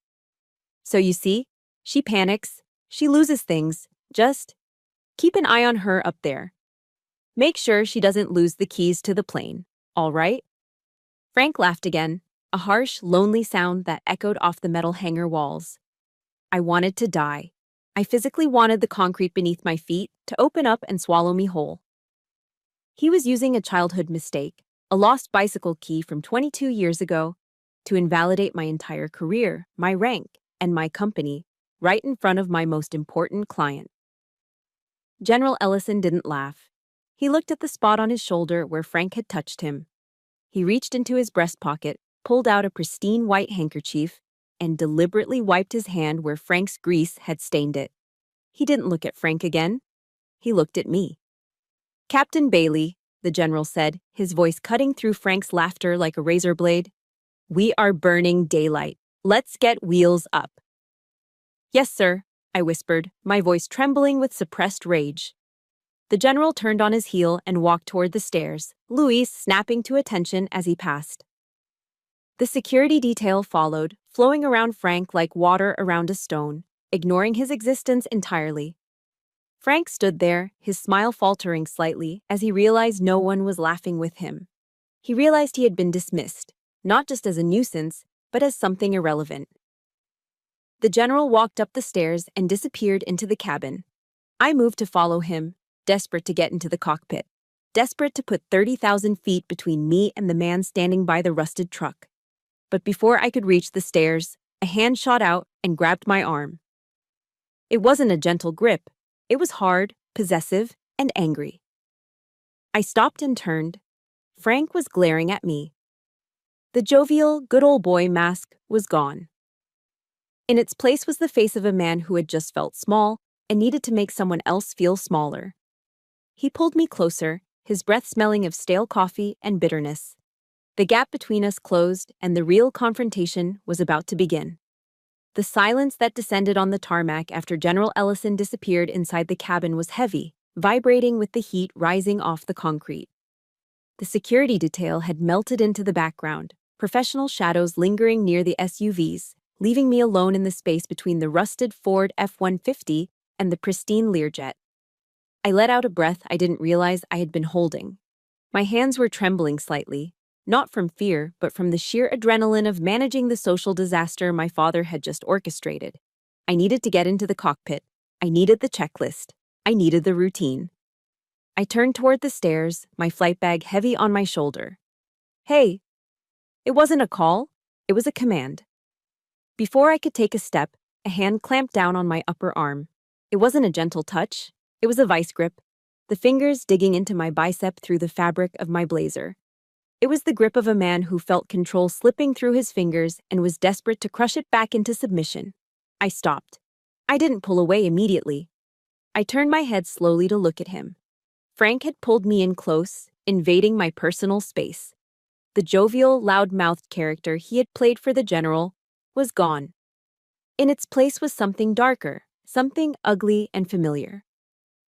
"So you see, she panics, she loses things. Just keep an eye on her up there. Make sure she doesn't lose the keys to the plane, all right?" Frank laughed again, a harsh, lonely sound that echoed off the metal hangar walls. I wanted to die. I physically wanted the concrete beneath my feet to open up and swallow me whole. He was using a childhood mistake, a lost bicycle key from 22 years ago, to invalidate my entire career, my rank, and my company, right in front of my most important client. General Ellison didn't laugh. He looked at the spot on his shoulder where Frank had touched him. He reached into his breast pocket, pulled out a pristine white handkerchief, and deliberately wiped his hand where Frank's grease had stained it. He didn't look at Frank again. He looked at me. "Captain Bailey," the general said, his voice cutting through Frank's laughter like a razor blade, "we are burning daylight. Let's get wheels up." "Yes, sir," I whispered, my voice trembling with suppressed rage. The general turned on his heel and walked toward the stairs, Luis snapping to attention as he passed. The security detail followed, flowing around Frank like water around a stone, ignoring his existence entirely. Frank stood there, his smile faltering slightly as he realized no one was laughing with him. He realized he had been dismissed, not just as a nuisance, but as something irrelevant. The general walked up the stairs and disappeared into the cabin. I moved to follow him, desperate to get into the cockpit, desperate to put 30,000 feet between me and the man standing by the rusted truck. But before I could reach the stairs, a hand shot out and grabbed my arm. It wasn't a gentle grip. It was hard, possessive, and angry. I stopped and turned. Frank was glaring at me. The jovial, good old boy mask was gone. In its place was the face of a man who had just felt small and needed to make someone else feel smaller. He pulled me closer, his breath smelling of stale coffee and bitterness. The gap between us closed, and the real confrontation was about to begin. The silence that descended on the tarmac after General Ellison disappeared inside the cabin was heavy, vibrating with the heat rising off the concrete. The security detail had melted into the background, professional shadows lingering near the SUVs, leaving me alone in the space between the rusted Ford F-150 and the pristine Learjet. I let out a breath I didn't realize I had been holding. My hands were trembling slightly, not from fear, but from the sheer adrenaline of managing the social disaster my father had just orchestrated. I needed to get into the cockpit. I needed the checklist. I needed the routine. I turned toward the stairs, my flight bag heavy on my shoulder. "Hey!" It wasn't a call. It was a command. Before I could take a step, a hand clamped down on my upper arm. It wasn't a gentle touch. It was a vice grip, the fingers digging into my bicep through the fabric of my blazer. It was the grip of a man who felt control slipping through his fingers and was desperate to crush it back into submission. I stopped. I didn't pull away immediately. I turned my head slowly to look at him. Frank had pulled me in close, invading my personal space. The jovial, loud-mouthed character he had played for the general was gone. In its place was something darker, something ugly and familiar.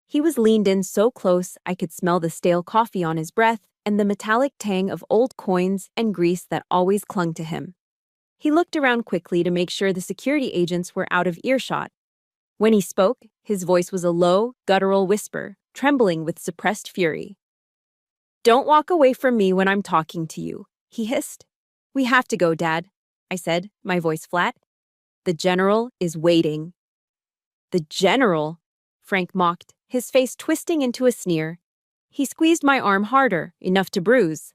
He was leaned in so close I could smell the stale coffee on his breath and the metallic tang of old coins and grease that always clung to him. He looked around quickly to make sure the security agents were out of earshot. When he spoke, his voice was a low, guttural whisper, trembling with suppressed fury. "Don't walk away from me when I'm talking to you," he hissed. "We have to go, Dad," I said, my voice flat. "The general is waiting." "The general?" Frank mocked, his face twisting into a sneer. He squeezed my arm harder, enough to bruise.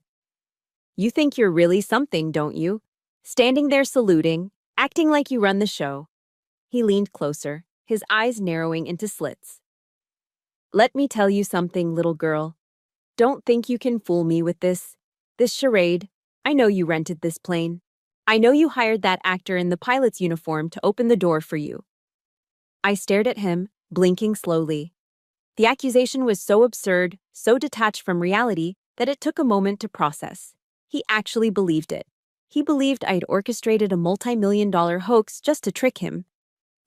"You think you're really something, don't you? Standing there saluting, acting like you run the show." He leaned closer, his eyes narrowing into slits. "Let me tell you something, little girl. Don't think you can fool me with this charade. I know you rented this plane. I know you hired that actor in the pilot's uniform to open the door for you." I stared at him, blinking slowly. The accusation was so absurd, so detached from reality, that it took a moment to process. He actually believed it. He believed I had orchestrated a multi-million-dollar hoax just to trick him.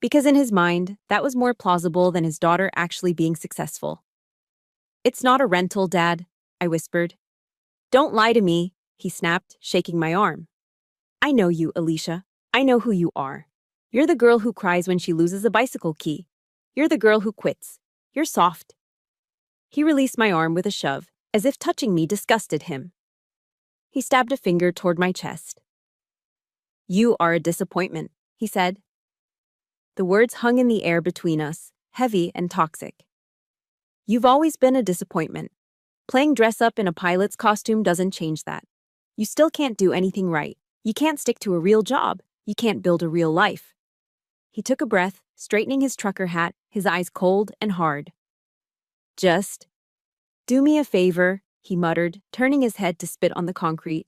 Because in his mind, that was more plausible than his daughter actually being successful. "It's not a rental, Dad," I whispered. "Don't lie to me," he snapped, shaking my arm. "I know you, Alicia. I know who you are. You're the girl who cries when she loses a bicycle key. You're the girl who quits. You're soft." He released my arm with a shove, as if touching me disgusted him. He stabbed a finger toward my chest. "You are a disappointment," he said. The words hung in the air between us, heavy and toxic. "You've always been a disappointment. Playing dress-up in a pilot's costume doesn't change that. You still can't do anything right. You can't stick to a real job. You can't build a real life." He took a breath, straightening his trucker hat, his eyes cold and hard. "Just do me a favor," he muttered, turning his head to spit on the concrete.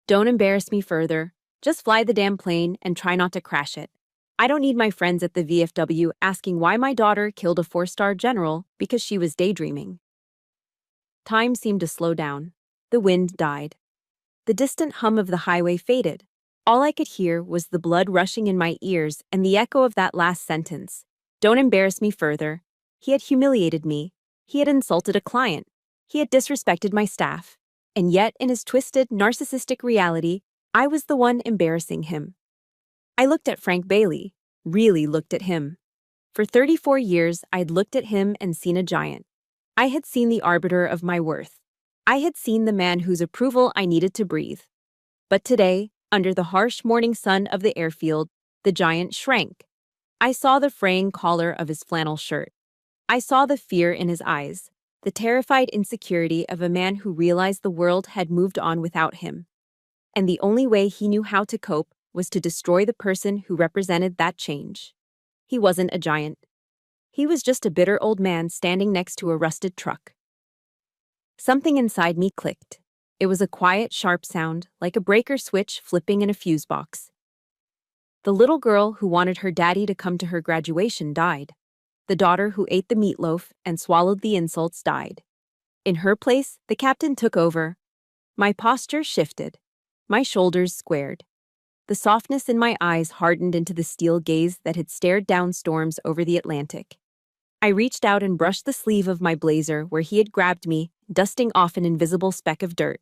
"Don't embarrass me further. Just fly the damn plane and try not to crash it. I don't need my friends at the VFW asking why my daughter killed a 4-star general because she was daydreaming." Time seemed to slow down. The wind died. The distant hum of the highway faded. All I could hear was the blood rushing in my ears and the echo of that last sentence. Don't embarrass me further. He had humiliated me. He had insulted a client. He had disrespected my staff. And yet, in his twisted, narcissistic reality, I was the one embarrassing him. I looked at Frank Bailey, really looked at him. For 34 years, I'd looked at him and seen a giant. I had seen the arbiter of my worth. I had seen the man whose approval I needed to breathe. But today, under the harsh morning sun of the airfield, the giant shrank. I saw the fraying collar of his flannel shirt. I saw the fear in his eyes, the terrified insecurity of a man who realized the world had moved on without him. And the only way he knew how to cope was to destroy the person who represented that change. He wasn't a giant. He was just a bitter old man standing next to a rusted truck. Something inside me clicked. It was a quiet, sharp sound, like a breaker switch flipping in a fuse box. The little girl who wanted her daddy to come to her graduation died. The daughter who ate the meatloaf and swallowed the insults died. In her place, the captain took over. My posture shifted. My shoulders squared. The softness in my eyes hardened into the steel gaze that had stared down storms over the Atlantic. I reached out and brushed the sleeve of my blazer where he had grabbed me, dusting off an invisible speck of dirt.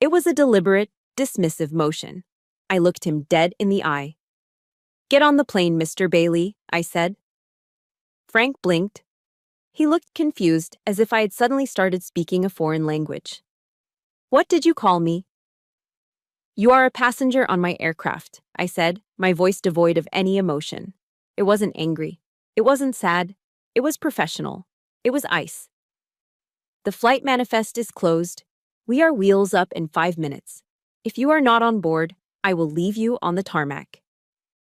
It was a deliberate, dismissive motion. I looked him dead in the eye. "Get on the plane, Mr. Bailey," I said. Frank blinked. He looked confused, as if I had suddenly started speaking a foreign language. "What did you call me?" "You are a passenger on my aircraft," I said, my voice devoid of any emotion. It wasn't angry. It wasn't sad. It was professional. It was ice. "The flight manifest is closed. We are wheels up in 5 minutes. If you are not on board, I will leave you on the tarmac."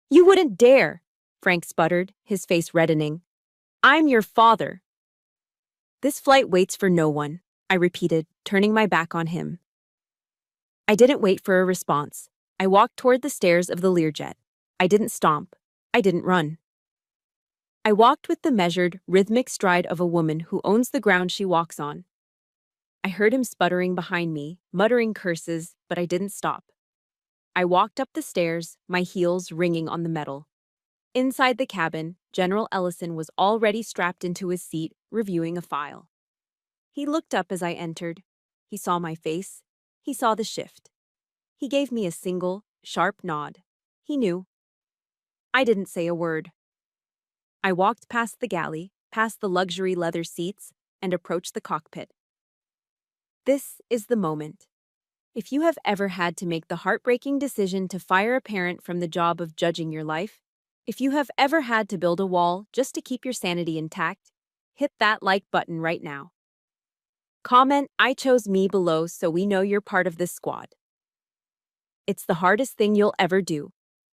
"You wouldn't dare," Frank sputtered, his face reddening. "I'm your father." "This flight waits for no one," I repeated, turning my back on him. I didn't wait for a response. I walked toward the stairs of the Learjet. I didn't stomp. I didn't run. I walked with the measured, rhythmic stride of a woman who owns the ground she walks on. I heard him sputtering behind me, muttering curses, but I didn't stop. I walked up the stairs, my heels ringing on the metal. Inside the cabin, General Ellison was already strapped into his seat, reviewing a file. He looked up as I entered. He saw my face. He saw the shift. He gave me a single, sharp nod. He knew. I didn't say a word. I walked past the galley, past the luxury leather seats, and approached the cockpit. This is the moment. If you have ever had to make the heartbreaking decision to fire a parent from the job of judging your life, if you have ever had to build a wall just to keep your sanity intact, hit that like button right now. Comment "I chose me" below so we know you're part of this squad. It's the hardest thing you'll ever do,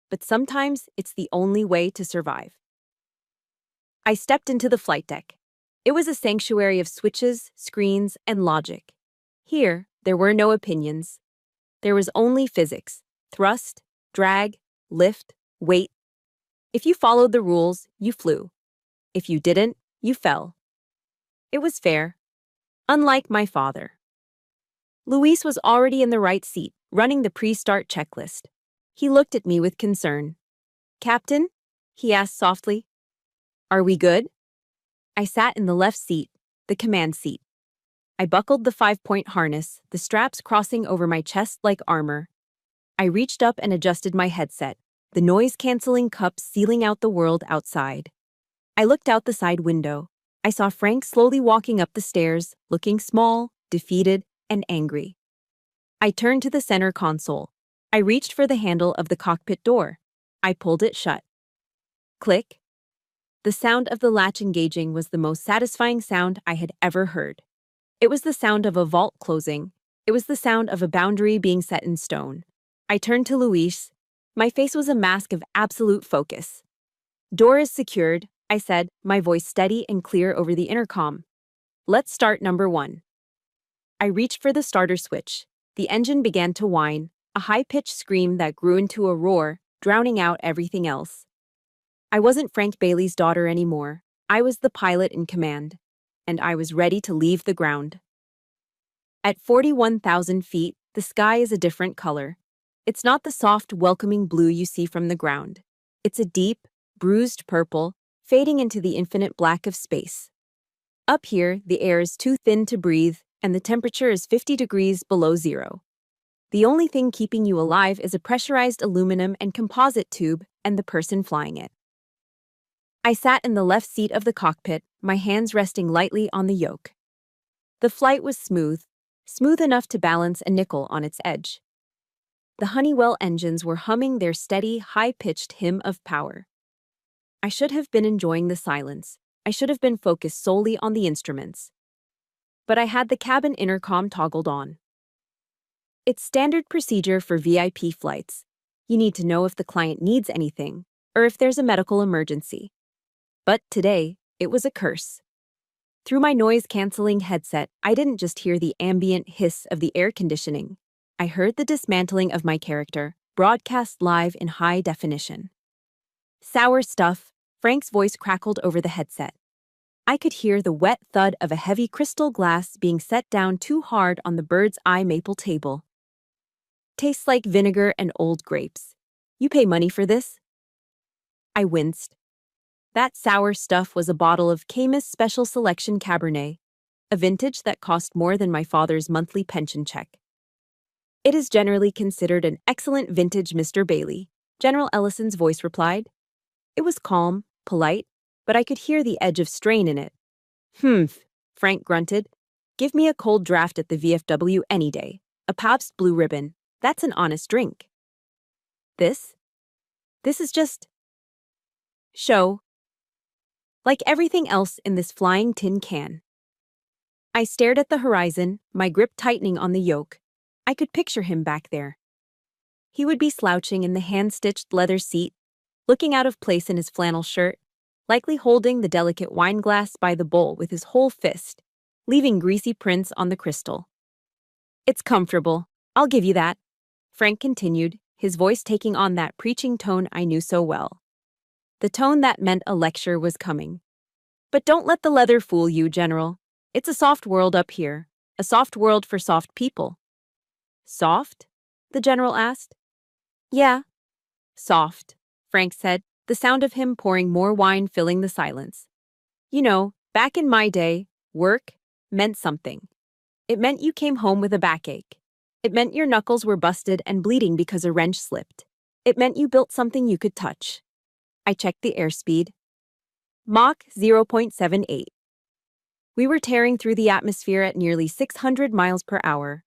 but sometimes it's the only way to survive. I stepped into the flight deck. It was a sanctuary of switches, screens, and logic. Here, there were no opinions. There was only physics: thrust, drag, lift, weight. If you followed the rules, you flew. If you didn't, you fell. It was fair. Unlike my father. Luis was already in the right seat, running the pre-start checklist. He looked at me with concern. "Captain?" he asked softly. "Are we good?" I sat in the left seat, the command seat. I buckled the 5-point harness, the straps crossing over my chest like armor. I reached up and adjusted my headset, the noise-canceling cups sealing out the world outside. I looked out the side window. I saw Frank slowly walking up the stairs, looking small, defeated, and angry. I turned to the center console. I reached for the handle of the cockpit door. I pulled it shut. Click. The sound of the latch engaging was the most satisfying sound I had ever heard. It was the sound of a vault closing. It was the sound of a boundary being set in stone. I turned to Luis. My face was a mask of absolute focus. "Door is secured," I said, my voice steady and clear over the intercom. "Let's start number 1. I reached for the starter switch. The engine began to whine, a high-pitched scream that grew into a roar, drowning out everything else. I wasn't Frank Bailey's daughter anymore. I was the pilot in command, and I was ready to leave the ground. At 41,000 feet, the sky is a different color. It's not the soft, welcoming blue you see from the ground. It's a deep, bruised purple, fading into the infinite black of space. Up here, the air is too thin to breathe, and the temperature is 50 degrees below zero. The only thing keeping you alive is a pressurized aluminum and composite tube and the person flying it. I sat in the left seat of the cockpit, my hands resting lightly on the yoke. The flight was smooth enough to balance a nickel on its edge. The Honeywell engines were humming their steady, high-pitched hymn of power. I should have been enjoying the silence. I should have been focused solely on the instruments. But I had the cabin intercom toggled on. It's standard procedure for VIP flights. You need to know if the client needs anything, or if there's a medical emergency. But today, it was a curse. Through my noise-canceling headset, I didn't just hear the ambient hiss of the air conditioning. I heard the dismantling of my character, broadcast live in high definition. "Sour stuff," Frank's voice crackled over the headset. I could hear the wet thud of a heavy crystal glass being set down too hard on the bird's eye maple table. "Tastes like vinegar and old grapes. You pay money for this?" I winced. That sour stuff was a bottle of Caymus Special Selection Cabernet, a vintage that cost more than my father's monthly pension check. "It is generally considered an excellent vintage, Mr. Bailey," General Ellison's voice replied. It was calm, polite, but I could hear the edge of strain in it. "Humph," Frank grunted. "Give me a cold draft at the VFW any day. A Pabst Blue Ribbon. That's an honest drink." This is just show. Like everything else in this flying tin can. I stared at the horizon, my grip tightening on the yoke. I could picture him back there. He would be slouching in the hand-stitched leather seat, looking out of place in his flannel shirt, likely holding the delicate wine glass by the bowl with his whole fist, leaving greasy prints on the crystal. "It's comfortable, I'll give you that," Frank continued, his voice taking on that preaching tone I knew so well. the tone that meant a lecture was coming. But don't let the leather fool you, General. It's a soft world up here, a soft world for soft people. Soft? The General asked. Yeah, soft, Frank said, the sound of him pouring more wine filling the silence. You know, back in my day, work meant something. It meant you came home with a backache. It meant your knuckles were busted and bleeding because a wrench slipped. It meant you built something you could touch. I checked the airspeed. Mach 0.78. We were tearing through the atmosphere at nearly 600 miles per hour.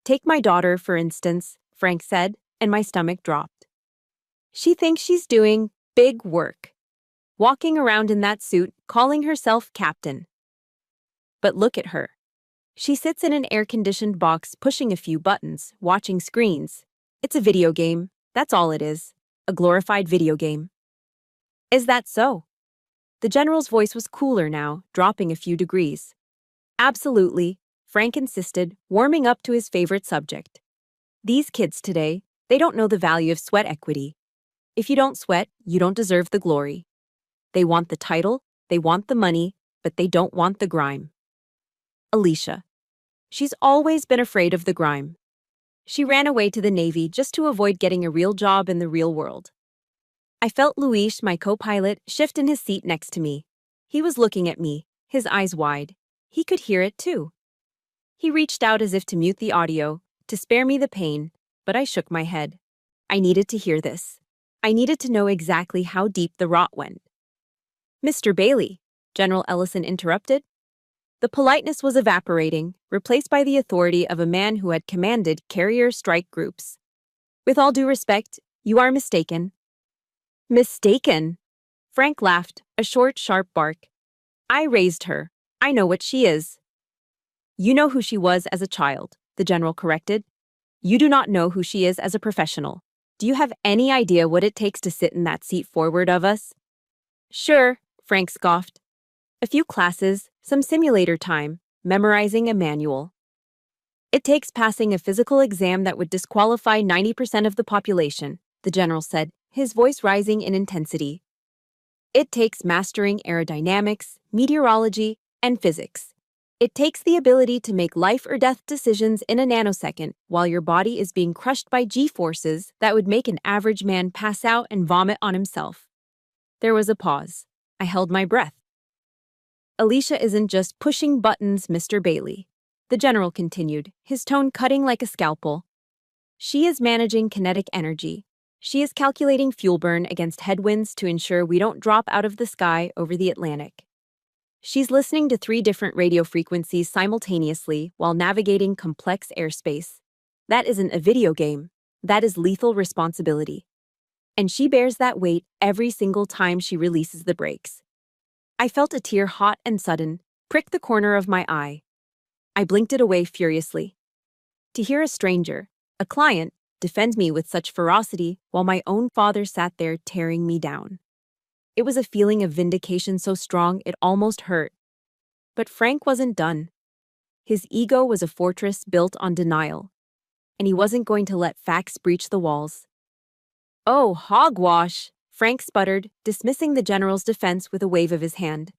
Take my daughter, for instance, Frank said, and my stomach dropped. She thinks she's doing big work, walking around in that suit, calling herself captain. But look at her. She sits in an air-conditioned box, pushing a few buttons, watching screens. It's a video game, that's all it is. A glorified video game. Is that so? The General's voice was cooler now, dropping a few degrees. Absolutely, Frank insisted, warming up to his favorite subject. These kids today, they don't know the value of sweat equity. If you don't sweat, you don't deserve the glory. They want the title, they want the money, but they don't want the grime. Alicia. She's always been afraid of the grime. She ran away to the Navy just to avoid getting a real job in the real world. I felt Luis, my co-pilot, shift in his seat next to me. He was looking at me, his eyes wide. He could hear it too. He reached out as if to mute the audio, to spare me the pain, but I shook my head. I needed to hear this. I needed to know exactly how deep the rot went. Mr. Bailey, General Ellison interrupted. The politeness was evaporating, replaced by the authority of a man who had commanded carrier strike groups. With all due respect, you are mistaken. Mistaken? Frank laughed, a short, sharp bark. I raised her. I know what she is. You know who she was as a child, the General corrected. You do not know who she is as a professional. Do you have any idea what it takes to sit in that seat forward of us? Sure, Frank scoffed. A few classes, some simulator time, memorizing a manual. It takes passing a physical exam that would disqualify 90% of the population, the General said, his voice rising in intensity. It takes mastering aerodynamics, meteorology, and physics. It takes the ability to make life or death decisions in a nanosecond while your body is being crushed by G-forces that would make an average man pass out and vomit on himself. There was a pause. I held my breath. Alicia isn't just pushing buttons, Mr. Bailey, the General continued, his tone cutting like a scalpel. She is managing kinetic energy. She is calculating fuel burn against headwinds to ensure we don't drop out of the sky over the Atlantic. She's listening to 3 different radio frequencies simultaneously while navigating complex airspace. That isn't a video game. That is lethal responsibility. And she bears that weight every single time she releases the brakes. I felt a tear, hot and sudden, prick the corner of my eye. I blinked it away furiously. To hear a stranger, a client, defend me with such ferocity while my own father sat there tearing me down. It was a feeling of vindication so strong it almost hurt. But Frank wasn't done. His ego was a fortress built on denial, and he wasn't going to let facts breach the walls. Oh, hogwash! Frank sputtered, dismissing the General's defense with a wave of his hand.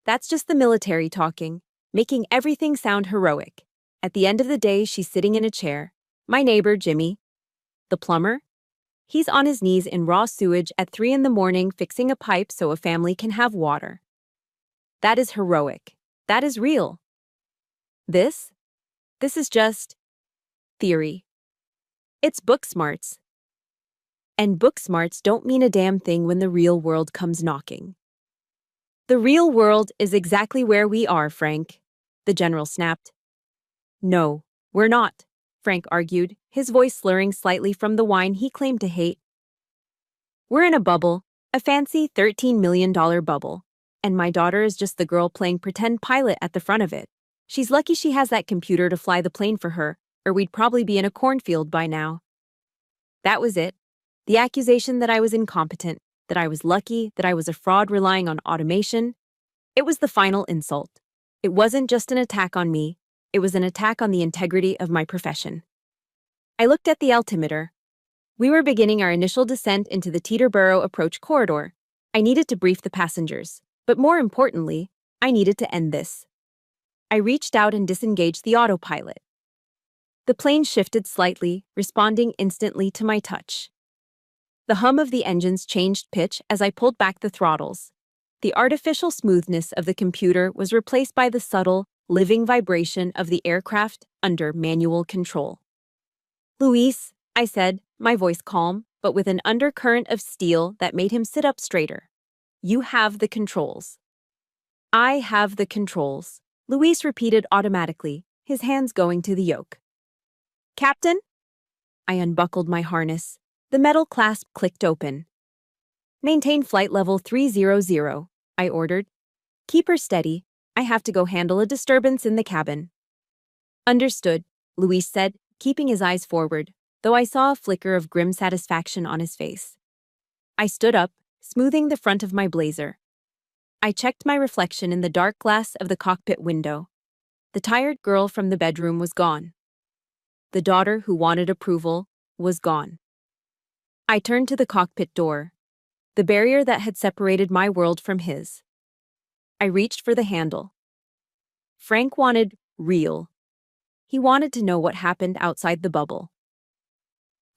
That's just the military talking, making everything sound heroic. At the end of the day, she's sitting in a chair. My neighbor, Jimmy. The plumber? He's on his knees in raw sewage at 3 a.m. fixing a pipe so a family can have water. That is heroic. That is real. This is just theory. It's book smarts. And book smarts don't mean a damn thing when the real world comes knocking. The real world is exactly where we are, Frank, the General snapped. No, we're not, Frank argued, his voice slurring slightly from the wine he claimed to hate. We're in a bubble, a fancy $13 million bubble, and my daughter is just the girl playing pretend pilot at the front of it. She's lucky she has that computer to fly the plane for her, or we'd probably be in a cornfield by now. That was it. The accusation that I was incompetent, that I was lucky, that I was a fraud relying on automation. It was the final insult. It wasn't just an attack on me. It was an attack on the integrity of my profession. I looked at the altimeter. We were beginning our initial descent into the Teterboro approach corridor. I needed to brief the passengers, but more importantly, I needed to end this. I reached out and disengaged the autopilot. The plane shifted slightly, responding instantly to my touch. The hum of the engines changed pitch as I pulled back the throttles. The artificial smoothness of the computer was replaced by the subtle, living vibration of the aircraft under manual control. "Luis," I said, my voice calm, but with an undercurrent of steel that made him sit up straighter. "You have the controls." "I have the controls," Luis repeated automatically, his hands going to the yoke. "Captain?" I unbuckled my harness. The metal clasp clicked open. "Maintain flight level 300, I ordered. "Keep her steady. I have to go handle a disturbance in the cabin." "Understood," Luis said, keeping his eyes forward, though I saw a flicker of grim satisfaction on his face. I stood up, smoothing the front of my blazer. I checked my reflection in the dark glass of the cockpit window. The tired girl from the bedroom was gone. The daughter who wanted approval was gone. I turned to the cockpit door, the barrier that had separated my world from his. I reached for the handle. Frank wanted real. He wanted to know what happened outside the bubble.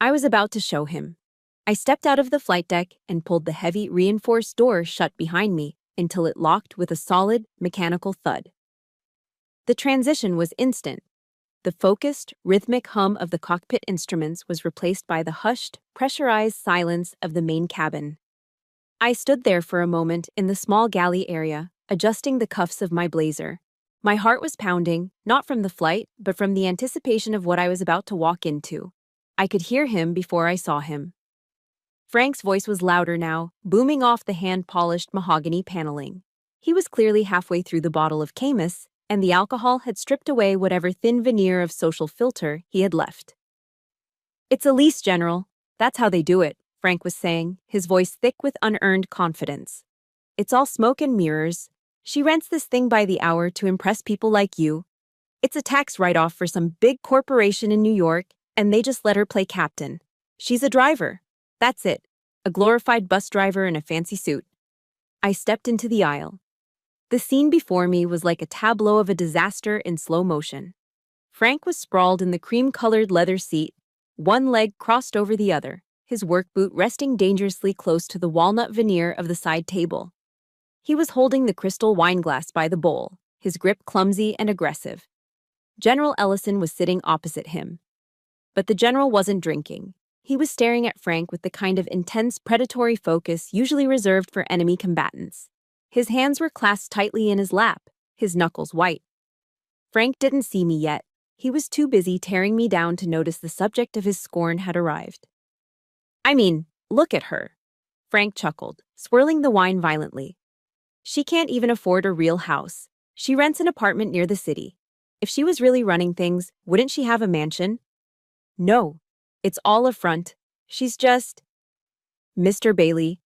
I was about to show him. I stepped out of the flight deck and pulled the heavy, reinforced door shut behind me until it locked with a solid, mechanical thud. The transition was instant. The focused, rhythmic hum of the cockpit instruments was replaced by the hushed, pressurized silence of the main cabin. I stood there for a moment in the small galley area, adjusting the cuffs of my blazer. My heart was pounding, not from the flight, but from the anticipation of what I was about to walk into. I could hear him before I saw him. Frank's voice was louder now, booming off the hand-polished mahogany paneling. He was clearly halfway through the bottle of Camus, and the alcohol had stripped away whatever thin veneer of social filter he had left. "It's Elise, General. That's how they do it," Frank was saying, his voice thick with unearned confidence. "It's all smoke and mirrors. She rents this thing by the hour to impress people like you. It's a tax write-off for some big corporation in New York, and they just let her play captain. She's a driver. That's it. A glorified bus driver in a fancy suit." I stepped into the aisle. The scene before me was like a tableau of a disaster in slow motion. Frank was sprawled in the cream-colored leather seat, one leg crossed over the other, his work boot resting dangerously close to the walnut veneer of the side table. He was holding the crystal wine glass by the bowl, his grip clumsy and aggressive. General Ellison was sitting opposite him. But the general wasn't drinking. He was staring at Frank with the kind of intense predatory focus usually reserved for enemy combatants. His hands were clasped tightly in his lap, his knuckles white. Frank didn't see me yet. He was too busy tearing me down to notice the subject of his scorn had arrived. "I mean, look at her," Frank chuckled, swirling the wine violently. "She can't even afford a real house. She rents an apartment near the city. If she was really running things, wouldn't she have a mansion? No, it's all a front. She's just..." "Mr. Bailey."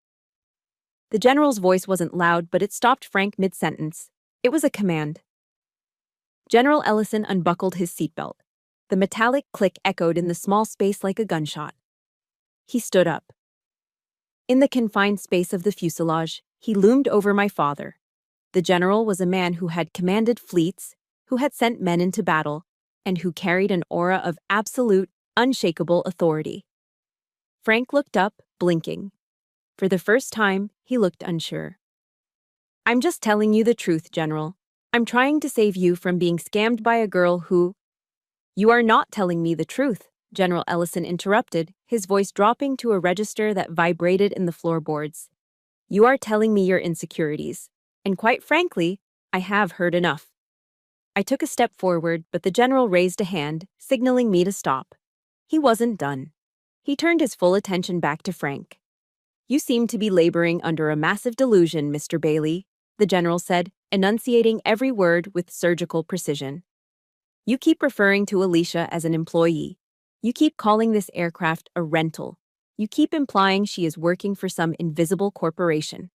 The general's voice wasn't loud, but it stopped Frank mid-sentence. It was a command. General Ellison unbuckled his seatbelt. The metallic click echoed in the small space like a gunshot. He stood up. In the confined space of the fuselage, he loomed over my father. The general was a man who had commanded fleets, who had sent men into battle, and who carried an aura of absolute, unshakable authority. Frank looked up, blinking. For the first time, he looked unsure. "I'm just telling you the truth, General. I'm trying to save you from being scammed by a girl who..." "You are not telling me the truth," General Ellison interrupted, his voice dropping to a register that vibrated in the floorboards. "You are telling me your insecurities. And quite frankly, I have heard enough." I took a step forward, but the general raised a hand, signaling me to stop. He wasn't done. He turned his full attention back to Frank. "You seem to be laboring under a massive delusion, Mr. Bailey," the general said, enunciating every word with surgical precision. "You keep referring to Alicia as an employee. You keep calling this aircraft a rental. You keep implying she is working for some invisible corporation."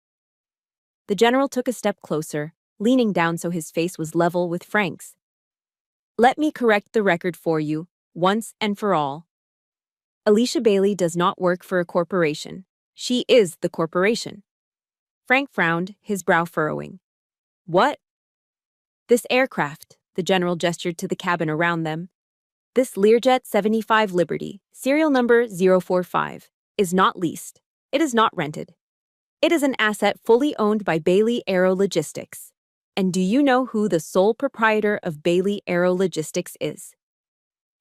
The general took a step closer, leaning down so his face was level with Frank's. "Let me correct the record for you, once and for all. Alicia Bailey does not work for a corporation. She is the corporation." Frank frowned, his brow furrowing. What? This aircraft, the general gestured to the cabin around them. This Learjet 75 Liberty, serial number 045, is not leased. It is not rented. It is an asset fully owned by Bailey Aero Logistics. And do you know who the sole proprietor of Bailey Aero Logistics is?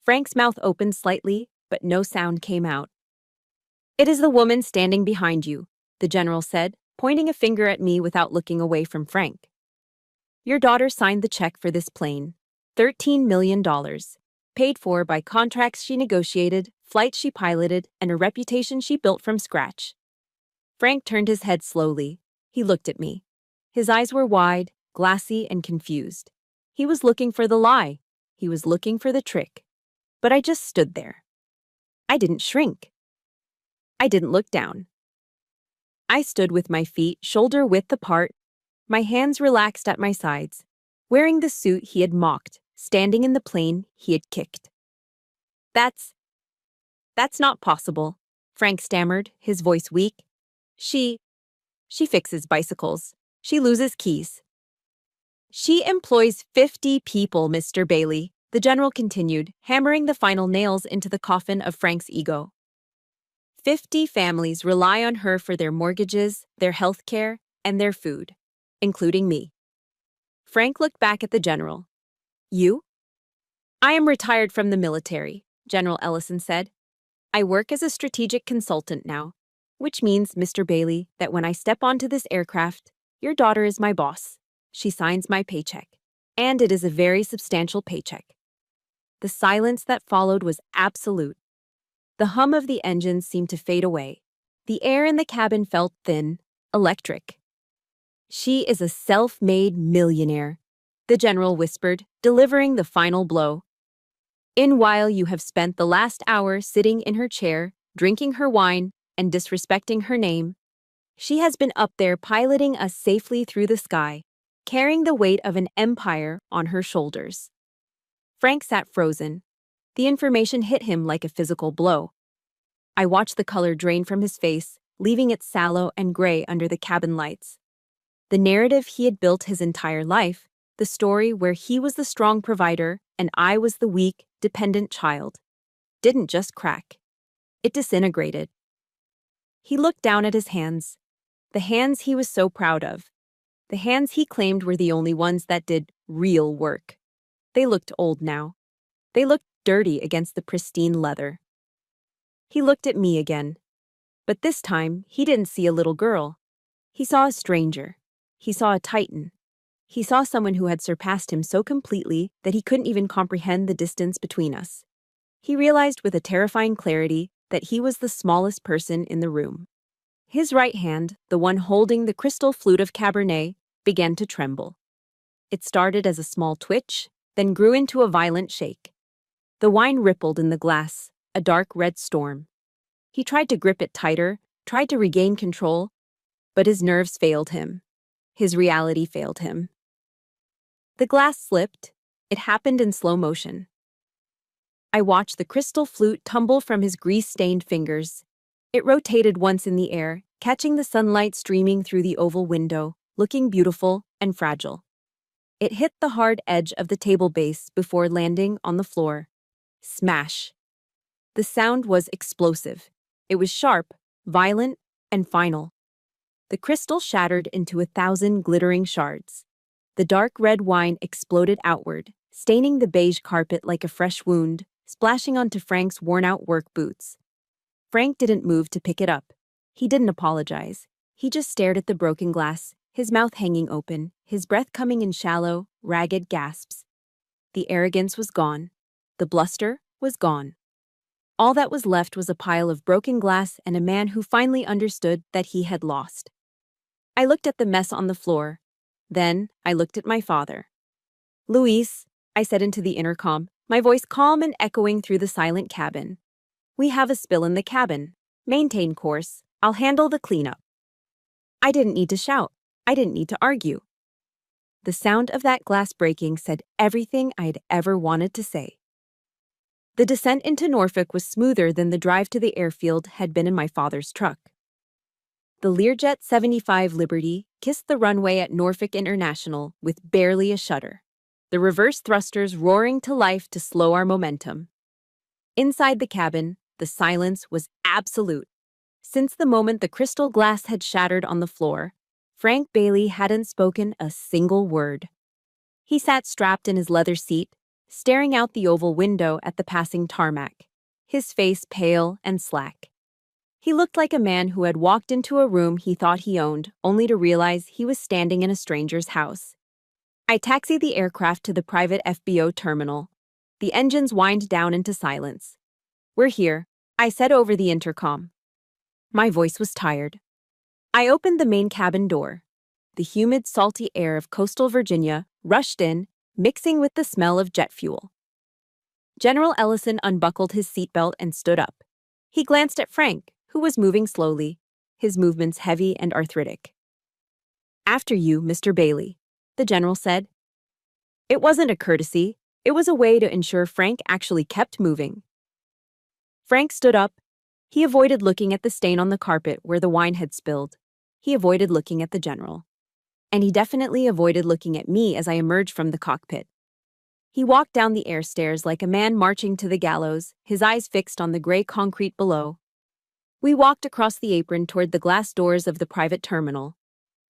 Frank's mouth opened slightly, but no sound came out. It is the woman standing behind you, the general said, pointing a finger at me without looking away from Frank. Your daughter signed the check for this plane, $13 million, paid for by contracts she negotiated, flights she piloted, and a reputation she built from scratch. Frank turned his head slowly. He looked at me. His eyes were wide, glassy, and confused. He was looking for the lie. He was looking for the trick. But I just stood there. I didn't shrink. I didn't look down. I stood with my feet shoulder-width apart, my hands relaxed at my sides, wearing the suit he had mocked, standing in the plane he had kicked. That's not possible, Frank stammered, his voice weak. She fixes bicycles. She loses keys. She employs 50 people, Mr. Bailey, the general continued, hammering the final nails into the coffin of Frank's ego. 50 families rely on her for their mortgages, their health care, and their food, including me. Frank looked back at the general. You? I am retired from the military, General Ellison said. I work as a strategic consultant now, which means, Mr. Bailey, that when I step onto this aircraft, your daughter is my boss. She signs my paycheck, and it is a very substantial paycheck. The silence that followed was absolute. The hum of the engines seemed to fade away. The air in the cabin felt thin, electric. She is a self-made millionaire, the general whispered, delivering the final blow. While you have spent the last hour sitting in her chair, drinking her wine, and disrespecting her name, she has been up there piloting us safely through the sky, carrying the weight of an empire on her shoulders. Frank sat frozen. The information hit him like a physical blow. I watched the color drain from his face, leaving it sallow and gray under the cabin lights. The narrative he had built his entire life, the story where he was the strong provider and I was the weak, dependent child, didn't just crack. It disintegrated. He looked down at his hands, the hands he was so proud of, the hands he claimed were the only ones that did real work. They looked old now. They looked dirty against the pristine leather. He looked at me again. But this time, he didn't see a little girl. He saw a stranger. He saw a titan. He saw someone who had surpassed him so completely that he couldn't even comprehend the distance between us. He realized with a terrifying clarity that he was the smallest person in the room. His right hand, the one holding the crystal flute of Cabernet, began to tremble. It started as a small twitch, then grew into a violent shake. The wine rippled in the glass, a dark red storm. He tried to grip it tighter, tried to regain control, but his nerves failed him. His reality failed him. The glass slipped. It happened in slow motion. I watched the crystal flute tumble from his grease-stained fingers. It rotated once in the air, catching the sunlight streaming through the oval window, looking beautiful and fragile. It hit the hard edge of the table base before landing on the floor. Smash. The sound was explosive. It was sharp, violent, and final. The crystal shattered into 1,000 glittering shards. The dark red wine exploded outward, staining the beige carpet like a fresh wound, splashing onto Frank's worn-out work boots. Frank didn't move to pick it up. He didn't apologize. He just stared at the broken glass, his mouth hanging open, his breath coming in shallow, ragged gasps. The arrogance was gone. The bluster was gone. All that was left was a pile of broken glass and a man who finally understood that he had lost. I looked at the mess on the floor. Then I looked at my father. "Luis," I said into the intercom, my voice calm and echoing through the silent cabin. "We have a spill in the cabin. Maintain course. I'll handle the cleanup." I didn't need to shout. I didn't need to argue. The sound of that glass breaking said everything I had ever wanted to say. The descent into Norfolk was smoother than the drive to the airfield had been in my father's truck. The Learjet 75 Liberty kissed the runway at Norfolk International with barely a shudder, the reverse thrusters roaring to life to slow our momentum. Inside the cabin, the silence was absolute. Since the moment the crystal glass had shattered on the floor, Frank Bailey hadn't spoken a single word. He sat strapped in his leather seat, staring out the oval window at the passing tarmac, his face pale and slack. He looked like a man who had walked into a room he thought he owned, only to realize he was standing in a stranger's house. I taxied the aircraft to the private FBO terminal. The engines whined down into silence. "We're here," I said over the intercom. My voice was tired. I opened the main cabin door. The humid, salty air of coastal Virginia rushed in, mixing with the smell of jet fuel. General Ellison unbuckled his seatbelt and stood up. He glanced at Frank, who was moving slowly, his movements heavy and arthritic. "After you, Mr. Bailey," the general said. It wasn't a courtesy. It was a way to ensure Frank actually kept moving. Frank stood up. He avoided looking at the stain on the carpet where the wine had spilled. He avoided looking at the general. And he definitely avoided looking at me as I emerged from the cockpit. He walked down the air stairs like a man marching to the gallows, his eyes fixed on the gray concrete below. We walked across the apron toward the glass doors of the private terminal.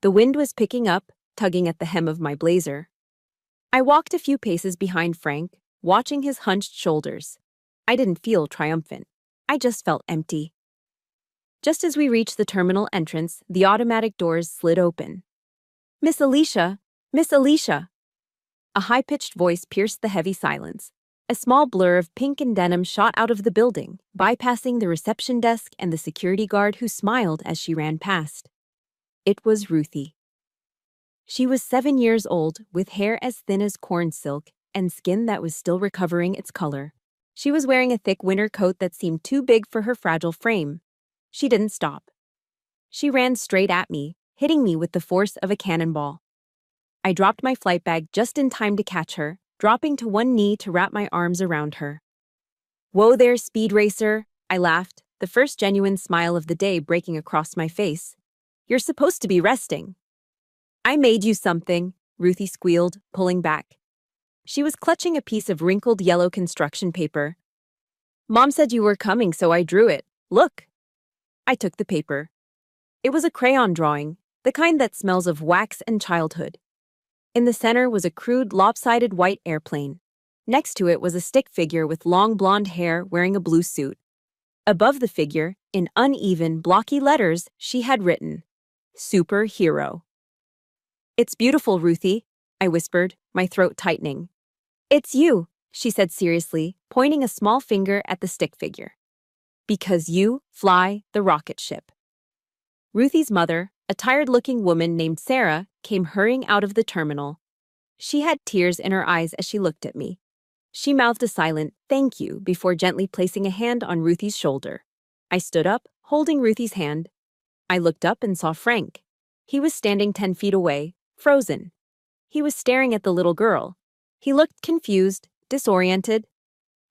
The wind was picking up, tugging at the hem of my blazer. I walked a few paces behind Frank, watching his hunched shoulders. I didn't feel triumphant. I just felt empty. Just as we reached the terminal entrance, the automatic doors slid open. "Miss Alicia! Miss Alicia!" A high-pitched voice pierced the heavy silence. A small blur of pink and denim shot out of the building, bypassing the reception desk and the security guard who smiled as she ran past. It was Ruthie. She was 7 years old, with hair as thin as corn silk and skin that was still recovering its color. She was wearing a thick winter coat that seemed too big for her fragile frame. She didn't stop. She ran straight at me, hitting me with the force of a cannonball. I dropped my flight bag just in time to catch her, dropping to one knee to wrap my arms around her. "Whoa there, speed racer," I laughed, the first genuine smile of the day breaking across my face. "You're supposed to be resting." "I made you something," Ruthie squealed, pulling back. She was clutching a piece of wrinkled yellow construction paper. "Mom said you were coming, so I drew it. Look." I took the paper. It was a crayon drawing, the kind that smells of wax and childhood. In the center was a crude, lopsided white airplane. Next to it was a stick figure with long blonde hair wearing a blue suit. Above the figure, in uneven, blocky letters, she had written, "Superhero." "It's beautiful, Ruthie," I whispered, my throat tightening. "It's you," she said seriously, pointing a small finger at the stick figure. "Because you fly the rocket ship." Ruthie's mother, a tired-looking woman named Sarah, came hurrying out of the terminal. She had tears in her eyes as she looked at me. She mouthed a silent "thank you" before gently placing a hand on Ruthie's shoulder. I stood up, holding Ruthie's hand. I looked up and saw Frank. He was standing 10 feet away, frozen. He was staring at the little girl. He looked confused, disoriented.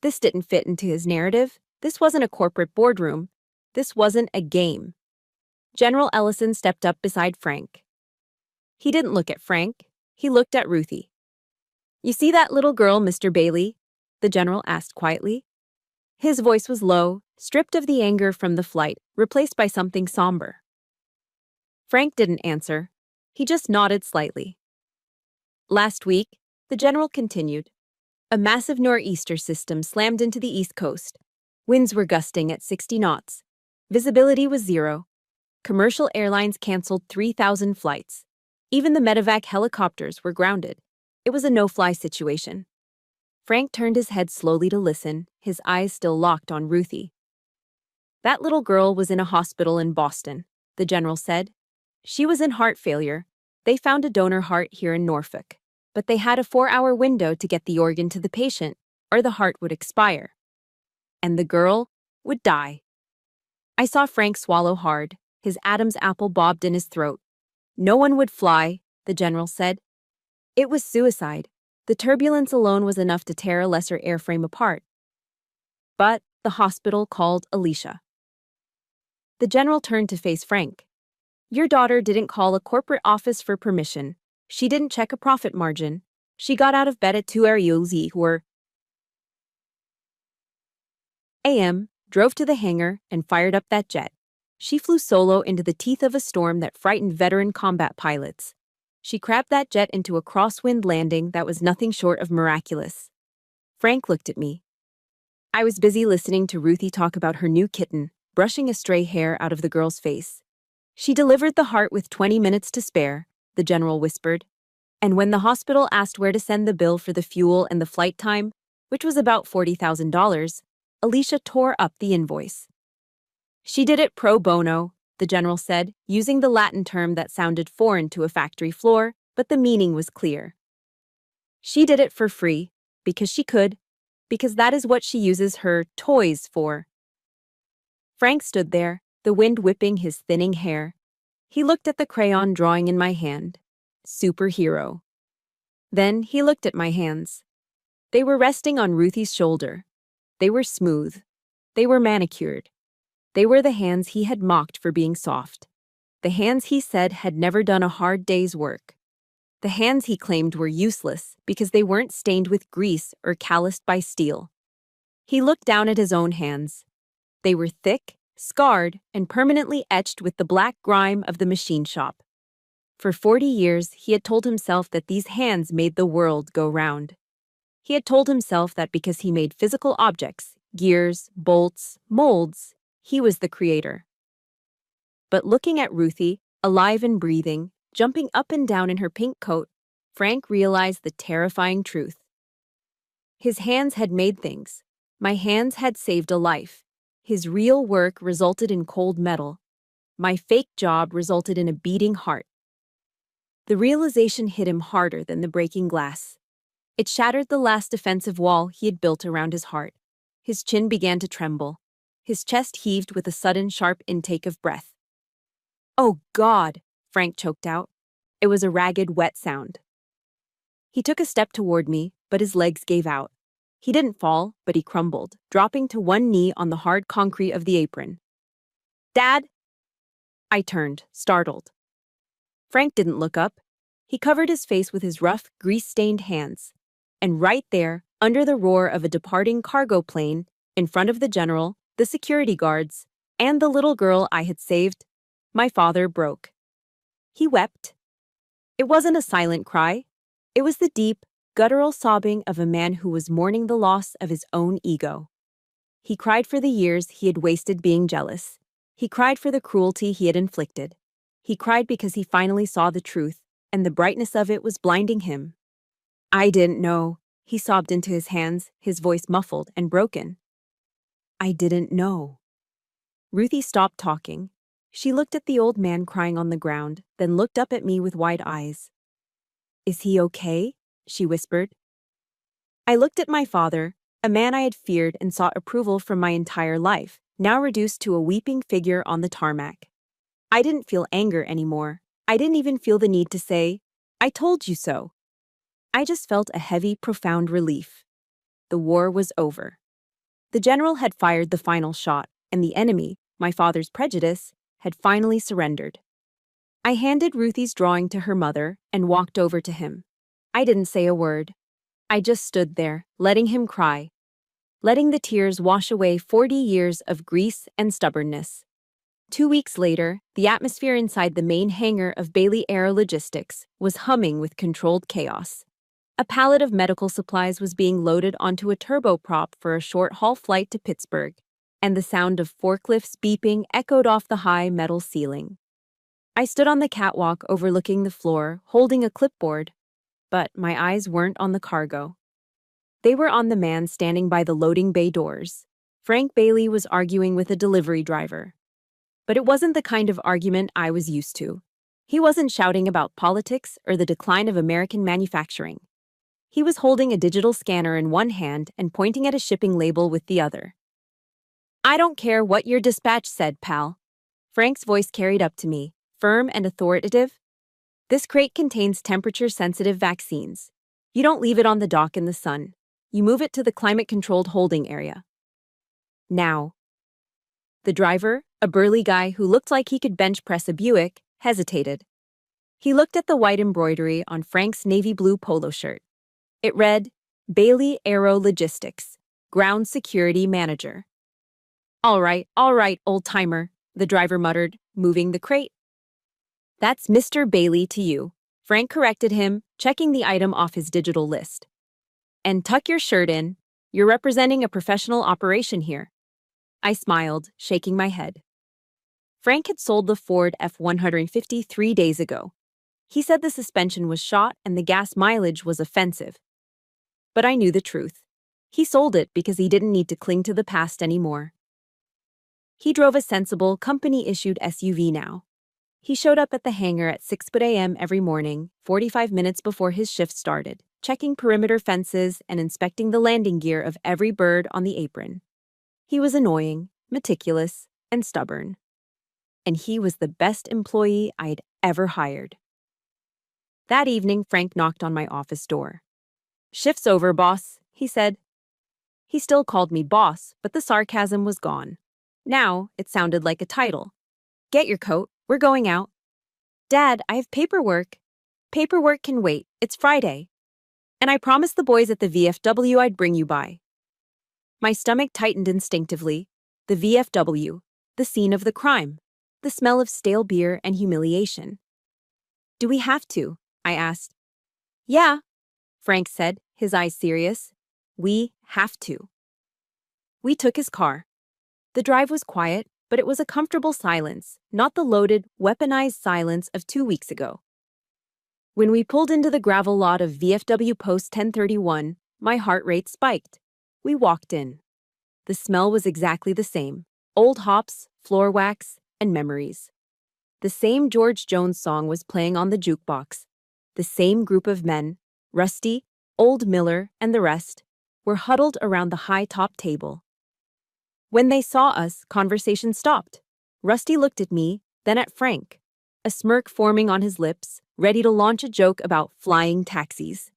This didn't fit into his narrative. This wasn't a corporate boardroom. This wasn't a game. General Ellison stepped up beside Frank. He didn't look at Frank. He looked at Ruthie. "You see that little girl, Mr. Bailey?" the general asked quietly. His voice was low, stripped of the anger from the flight, replaced by something somber. Frank didn't answer. He just nodded slightly. "Last week," the general continued, "a massive nor'easter system slammed into the East Coast. Winds were gusting at 60 knots. Visibility was 0. Commercial airlines canceled 3,000 flights. Even the medevac helicopters were grounded. It was a no-fly situation." Frank turned his head slowly to listen, his eyes still locked on Ruthie. "That little girl was in a hospital in Boston," the general said. "She was in heart failure. They found a donor heart here in Norfolk, but they had a 4-hour window to get the organ to the patient, or the heart would expire. And the girl would die." I saw Frank swallow hard. His Adam's apple bobbed in his throat. "No one would fly," the general said. "It was suicide. The turbulence alone was enough to tear a lesser airframe apart. But the hospital called Alicia." The general turned to face Frank. Your daughter didn't call a corporate office for permission. She didn't check a profit margin. She got out of bed at 2 a.m., drove to the hangar, and fired up that jet. She flew solo into the teeth of a storm that frightened veteran combat pilots. She crabbed that jet into a crosswind landing that was nothing short of miraculous. Frank looked at me. I was busy listening to Ruthie talk about her new kitten, brushing a stray hair out of the girl's face. She delivered the heart with 20 minutes to spare, the general whispered. And when the hospital asked where to send the bill for the fuel and the flight time, which was about $40,000, Alicia tore up the invoice. She did it pro bono, the general said, using the Latin term that sounded foreign to a factory floor, but the meaning was clear. She did it for free, because she could, because that is what she uses her toys for. Frank stood there, the wind whipping his thinning hair. He looked at the crayon drawing in my hand. Superhero. Then he looked at my hands. They were resting on Ruthie's shoulder. They were smooth. They were manicured. They were the hands he had mocked for being soft. The hands he said had never done a hard day's work. The hands he claimed were useless because they weren't stained with grease or calloused by steel. He looked down at his own hands. They were thick, scarred, and permanently etched with the black grime of the machine shop. For 40 years, he had told himself that these hands made the world go round. He had told himself that because he made physical objects, gears, bolts, molds, he was the creator. But looking at Ruthie, alive and breathing, jumping up and down in her pink coat, Frank realized the terrifying truth. His hands had made things. My hands had saved a life. His real work resulted in cold metal. My fake job resulted in a beating heart. The realization hit him harder than the breaking glass. It shattered the last defensive wall he had built around his heart. His chin began to tremble. His chest heaved with a sudden sharp intake of breath. "Oh, God," Frank choked out. It was a ragged, wet sound. He took a step toward me, but his legs gave out. He didn't fall, but he crumbled, dropping to one knee on the hard concrete of the apron. "Dad?" I turned, startled. Frank didn't look up. He covered his face with his rough, grease-stained hands. And right there, under the roar of a departing cargo plane, in front of the general, the security guards, and the little girl I had saved, my father broke. He wept. It wasn't a silent cry. It was the deep, guttural sobbing of a man who was mourning the loss of his own ego. He cried for the years he had wasted being jealous. He cried for the cruelty he had inflicted. He cried because he finally saw the truth, and the brightness of it was blinding him. "I didn't know," he sobbed into his hands, his voice muffled and broken. "I didn't know." Ruthie stopped talking. She looked at the old man crying on the ground, then looked up at me with wide eyes. "Is he okay?" she whispered. I looked at my father, a man I had feared and sought approval from my entire life, now reduced to a weeping figure on the tarmac. I didn't feel anger anymore. I didn't even feel the need to say, "I told you so." I just felt a heavy, profound relief. The war was over. The general had fired the final shot, and the enemy, my father's prejudice, had finally surrendered. I handed Ruthie's drawing to her mother and walked over to him. I didn't say a word. I just stood there, letting him cry, letting the tears wash away 40 years of grease and stubbornness. 2 weeks later, the atmosphere inside the main hangar of Bailey Aero Logistics was humming with controlled chaos. A pallet of medical supplies was being loaded onto a turboprop for a short-haul flight to Pittsburgh, and the sound of forklifts beeping echoed off the high metal ceiling. I stood on the catwalk overlooking the floor, holding a clipboard, but my eyes weren't on the cargo. They were on the man standing by the loading bay doors. Frank Bailey was arguing with a delivery driver. But it wasn't the kind of argument I was used to. He wasn't shouting about politics or the decline of American manufacturing. He was holding a digital scanner in one hand and pointing at a shipping label with the other. "I don't care what your dispatch said, pal." Frank's voice carried up to me, firm and authoritative. "This crate contains temperature-sensitive vaccines. You don't leave it on the dock in the sun. You move it to the climate-controlled holding area. Now." The driver, a burly guy who looked like he could bench press a Buick, hesitated. He looked at the white embroidery on Frank's navy blue polo shirt. It read, Bailey Aero Logistics, Ground Security Manager. All right, old-timer, the driver muttered, moving the crate. That's Mr. Bailey to you, Frank corrected him, checking the item off his digital list. And tuck your shirt in. You're representing a professional operation here. I smiled, shaking my head. Frank had sold the Ford F-150 3 days ago. He said the suspension was shot and the gas mileage was offensive. But I knew the truth. He sold it because he didn't need to cling to the past anymore. He drove a sensible, company-issued SUV now. He showed up at the hangar at 6 a.m. every morning, 45 minutes before his shift started, checking perimeter fences and inspecting the landing gear of every bird on the apron. He was annoying, meticulous, and stubborn. And he was the best employee I'd ever hired. That evening, Frank knocked on my office door. "Shift's over, boss," he said. He still called me boss, but the sarcasm was gone. Now, it sounded like a title. "Get your coat, we're going out." "Dad, I have paperwork." "Paperwork can wait, it's Friday." "And I promised the boys at the VFW I'd bring you by." My stomach tightened instinctively. The VFW, the scene of the crime, the smell of stale beer and humiliation. "Do we have to?" I asked. "Yeah," Frank said, his eyes serious. "We have to." We took his car. The drive was quiet, but it was a comfortable silence, not the loaded, weaponized silence of 2 weeks ago. When we pulled into the gravel lot of VFW Post 1031, my heart rate spiked. We walked in. The smell was exactly the same. Old hops, floor wax, and memories. The same George Jones song was playing on the jukebox. The same group of men, Rusty, Old Miller, and the rest, were huddled around the high-top table. When they saw us, conversation stopped. Rusty looked at me, then at Frank, a smirk forming on his lips, ready to launch a joke about flying taxis.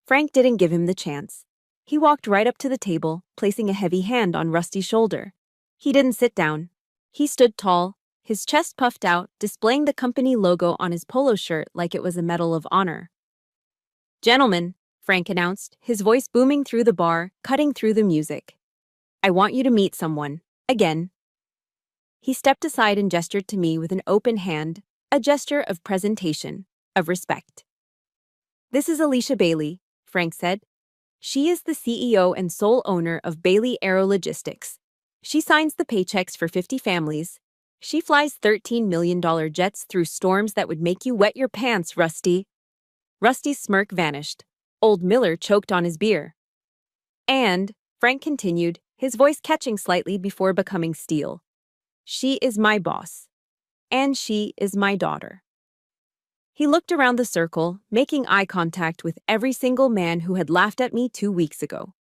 Frank didn't give him the chance. He walked right up to the table, placing a heavy hand on Rusty's shoulder. He didn't sit down. He stood tall, his chest puffed out, displaying the company logo on his polo shirt like it was a medal of honor. "Gentlemen," Frank announced, his voice booming through the bar, cutting through the music. "I want you to meet someone. Again." He stepped aside and gestured to me with an open hand, a gesture of presentation, of respect. "This is Alicia Bailey," Frank said. "She is the CEO and sole owner of Bailey Aero Logistics. She signs the paychecks for 50 families. She flies $13 million jets through storms that would make you wet your pants, Rusty." Rusty's smirk vanished. Old Miller choked on his beer. "And," Frank continued, his voice catching slightly before becoming steel, "she is my boss. And she is my daughter." He looked around the circle, making eye contact with every single man who had laughed at me 2 weeks ago.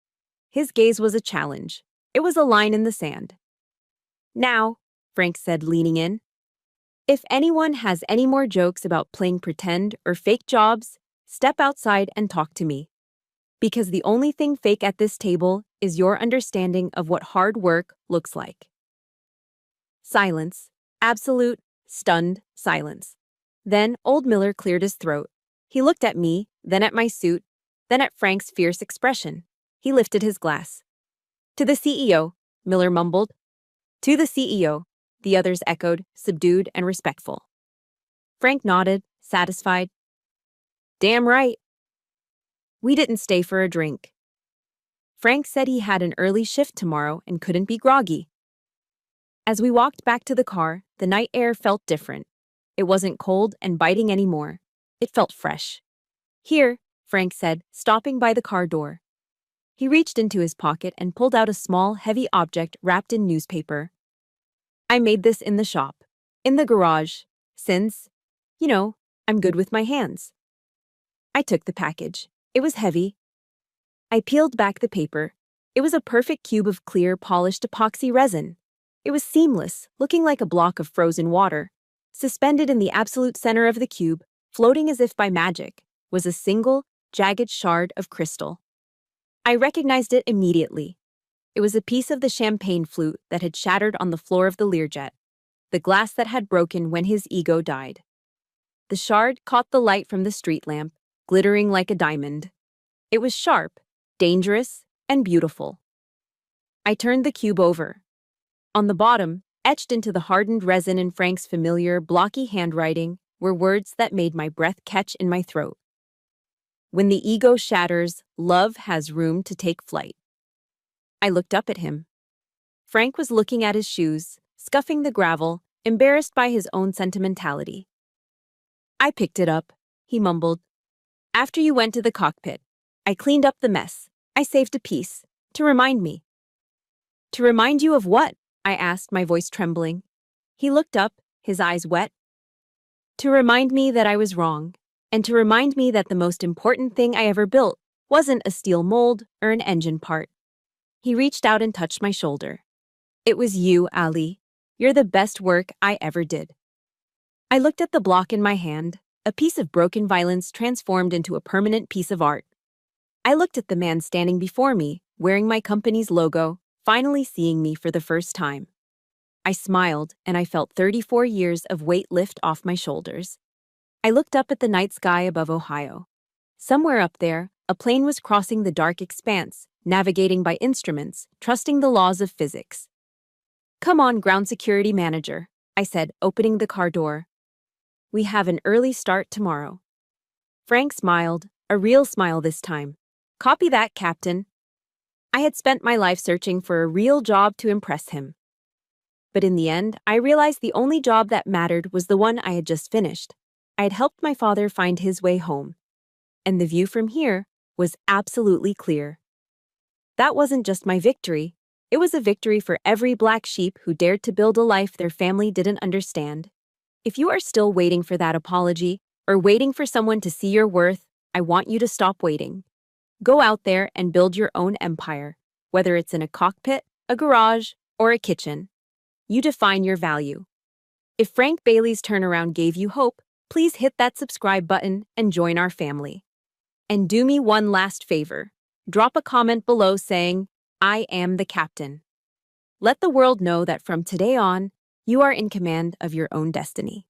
His gaze was a challenge. It was a line in the sand. "Now," Frank said, leaning in, "if anyone has any more jokes about playing pretend or fake jobs, step outside and talk to me. Because the only thing fake at this table is your understanding of what hard work looks like." Silence. Absolute, stunned silence. Then Old Miller cleared his throat. He looked at me, then at my suit, then at Frank's fierce expression. He lifted his glass. "To the CEO," Miller mumbled. "To the CEO," the others echoed, subdued and respectful. Frank nodded, satisfied. "Damn right." We didn't stay for a drink. Frank said he had an early shift tomorrow and couldn't be groggy. As we walked back to the car, the night air felt different. It wasn't cold and biting anymore. It felt fresh. "Here," Frank said, stopping by the car door. He reached into his pocket and pulled out a small, heavy object wrapped in newspaper. "I made this in the shop, in the garage, since, I'm good with my hands." I took the package. It was heavy. I peeled back the paper. It was a perfect cube of clear, polished epoxy resin. It was seamless, looking like a block of frozen water. Suspended in the absolute center of the cube, floating as if by magic, was a single, jagged shard of crystal. I recognized it immediately. It was a piece of the champagne flute that had shattered on the floor of the Learjet, the glass that had broken when his ego died. The shard caught the light from the street lamp, glittering like a diamond. It was sharp, dangerous, and beautiful. I turned the cube over. On the bottom, etched into the hardened resin in Frank's familiar, blocky handwriting, were words that made my breath catch in my throat. When the ego shatters, love has room to take flight. I looked up at him. Frank was looking at his shoes, scuffing the gravel, embarrassed by his own sentimentality. I picked it up, he mumbled. After you went to the cockpit, I cleaned up the mess. I saved a piece, to remind me. To remind you of what? I asked, my voice trembling. He looked up, his eyes wet. To remind me that I was wrong, and to remind me that the most important thing I ever built wasn't a steel mold or an engine part. He reached out and touched my shoulder. It was you, Ali. You're the best work I ever did. I looked at the block in my hand, a piece of broken violence transformed into a permanent piece of art. I looked at the man standing before me, wearing my company's logo, finally seeing me for the first time. I smiled, and I felt 34 years of weight lift off my shoulders. I looked up at the night sky above Ohio. Somewhere up there, a plane was crossing the dark expanse, navigating by instruments, trusting the laws of physics. Come on, ground security manager, I said, opening the car door. We have an early start tomorrow. Frank smiled, a real smile this time. Copy that, Captain. I had spent my life searching for a real job to impress him. But in the end, I realized the only job that mattered was the one I had just finished. I had helped my father find his way home. And the view from here was absolutely clear. That wasn't just my victory. It was a victory for every black sheep who dared to build a life their family didn't understand. If you are still waiting for that apology, or waiting for someone to see your worth, I want you to stop waiting. Go out there and build your own empire, whether it's in a cockpit, a garage, or a kitchen. You define your value. If Frank Bailey's turnaround gave you hope, please hit that subscribe button and join our family. And do me one last favor. Drop a comment below saying, I am the captain. Let the world know that from today on, you are in command of your own destiny.